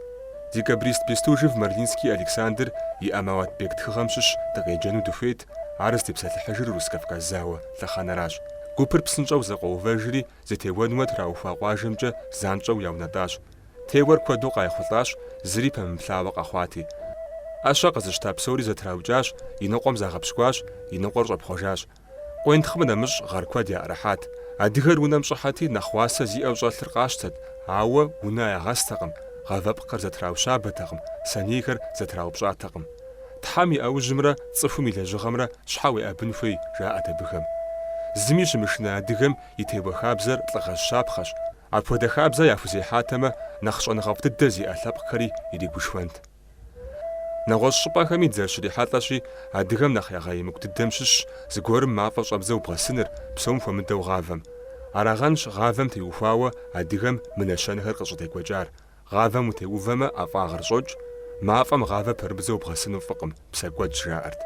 Декабрист Бестужев Марлинский Александр и Амауатбек тхыгъэм щыщ дыкъеджэну дыхуейт, ар здепсэлъыхьыжыр Рус-Кавказ зауэ лъэхъэнэращ. Гупыр псынщӏэу зэкъуэувэжри, зэтеуэнумэ траухуа къуажэмкӏэ занщӏэу яунэтӏащ. Теуэр куэду къайхъулӏащ, зыри пэмыплъауэ къэхъуати. Ӏэщэ къызыщта псори зэтраукӏащ, и ныкъуэм загъэпщкӏуащ, и ныкъуэр щӏэпхъуэжащ. Къуентхъмэ нэмыщӏ гъэр куэд яӏэрыхьат. Адыгэр унэм щӏыхьэти нэхъ уасэ зиӏэу щӏэлъыр къащтэт, ауэ унэ ягъэстэкъым, гъавэпкъхэр зэтраущабэтэкъым, санийхэр зэтраупщӏатэкъым. Тхьэм и ӏэужьымрэ цӏыхум и лэжьыгъэмрэ щхьэ уеӏэбын хуей, жаӏэт абыхэм. Зыми щымышынэ адыгэм и теуэ хабзэр лӏыгъэжь щапхъэщ. Апхуэдэ хабзэ яхузехьатэмэ, нэхъ щӏэныгъэфӏ дыдэ зиӏэ лъэпкъхэри иригушхуэнт. Нэгъуэщӏ щӏыпӏэхэми дзэр щрихьэлӏэщи, адыгэм нэхъ ягъэимыкӏу дыдэм щыщщ зыгуэрым мафӏэ щӏэбдзэу бгъэсыныр, псом хуэмыдэу гъавэм. Арагъэнщ гъавэм теухуауэ адыгэм мынэщэнхэр къыщӏытекӏуэкӏар. Гъавэм утеувэмэ, ӏэфӏагъыр щӏокӏ, мафӏэм гъавэ пэрыбдзэу бгъэсыну фӏыкъым, псэкӏуэдщ жаӏэрт.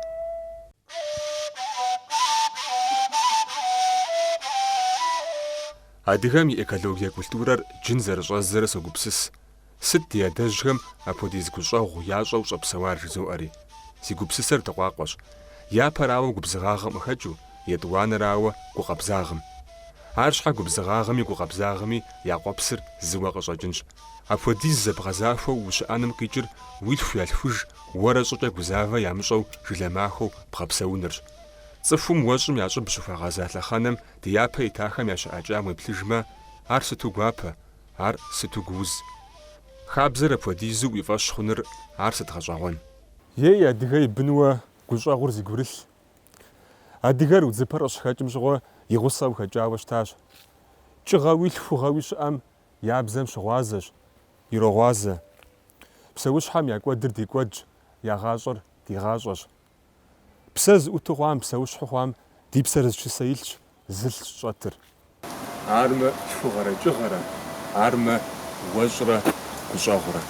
Адыгэм и экологие культурэр джын зэрыщӏэзэрэ согупсыс. Сыт ди адэжьхэм апхуэдиз гущӏэгъу ящӏэу щӏэпсэуар жызоӏэри. Си гупсысэр дыкъуакъуэщ. Япэрауэ губзыгъагъым къыхэкӏыу, етӏуанэрауэ гукъэбзагъым. Ар щхьэ губзыгъагъэми гукъэбзагъэми я къуэпсыр зыуэ къыщӀэкӀынщ. Апхуэдиз зэбгъэзахуэу ущыӀэным къикӀыр уилъху ялъхуж, уэрэ щӀыкӀэ гузавэ ямыщӀэу жылэмахуэу бгъэпсэунырщ. Цӏыхум уэщӏым я щӏыб щыхуагъэза лъэхъэнэм ди япэ итахэм ящыӏэкӏам уеплъыжмэ, ар сыту гуапэ, ар сыту гууз. Хабзэр апхуэдизу уи фӏэщ хъуныр ар сыт гъэщӏэгъуэн? Ей адыгэ и бынуэ гущӏэгъур зыгурылъ. Адыгэр удзыпэр къыщыхэкӏым щыгъуэ и гъусэу хэкӏауэ щытащ. КӀыгъэ уилъху гъэуи щыӏэм я бзэм щыгъуазэщ, ирогъуазэ. Псэущхьэм я кӏуэдыр ди кӏуэдщ, я гъащӏэр ди гъащӏэщ. Псэ зыӏуту хъуам, псэущхьу хъуам ди псэр зыщысэ илъщ, зылъщ щӏэтыр. Армэ лъхугъэрэ кӏыгъэрэ, армэ уэщӏрэ гущӏэгъурэ.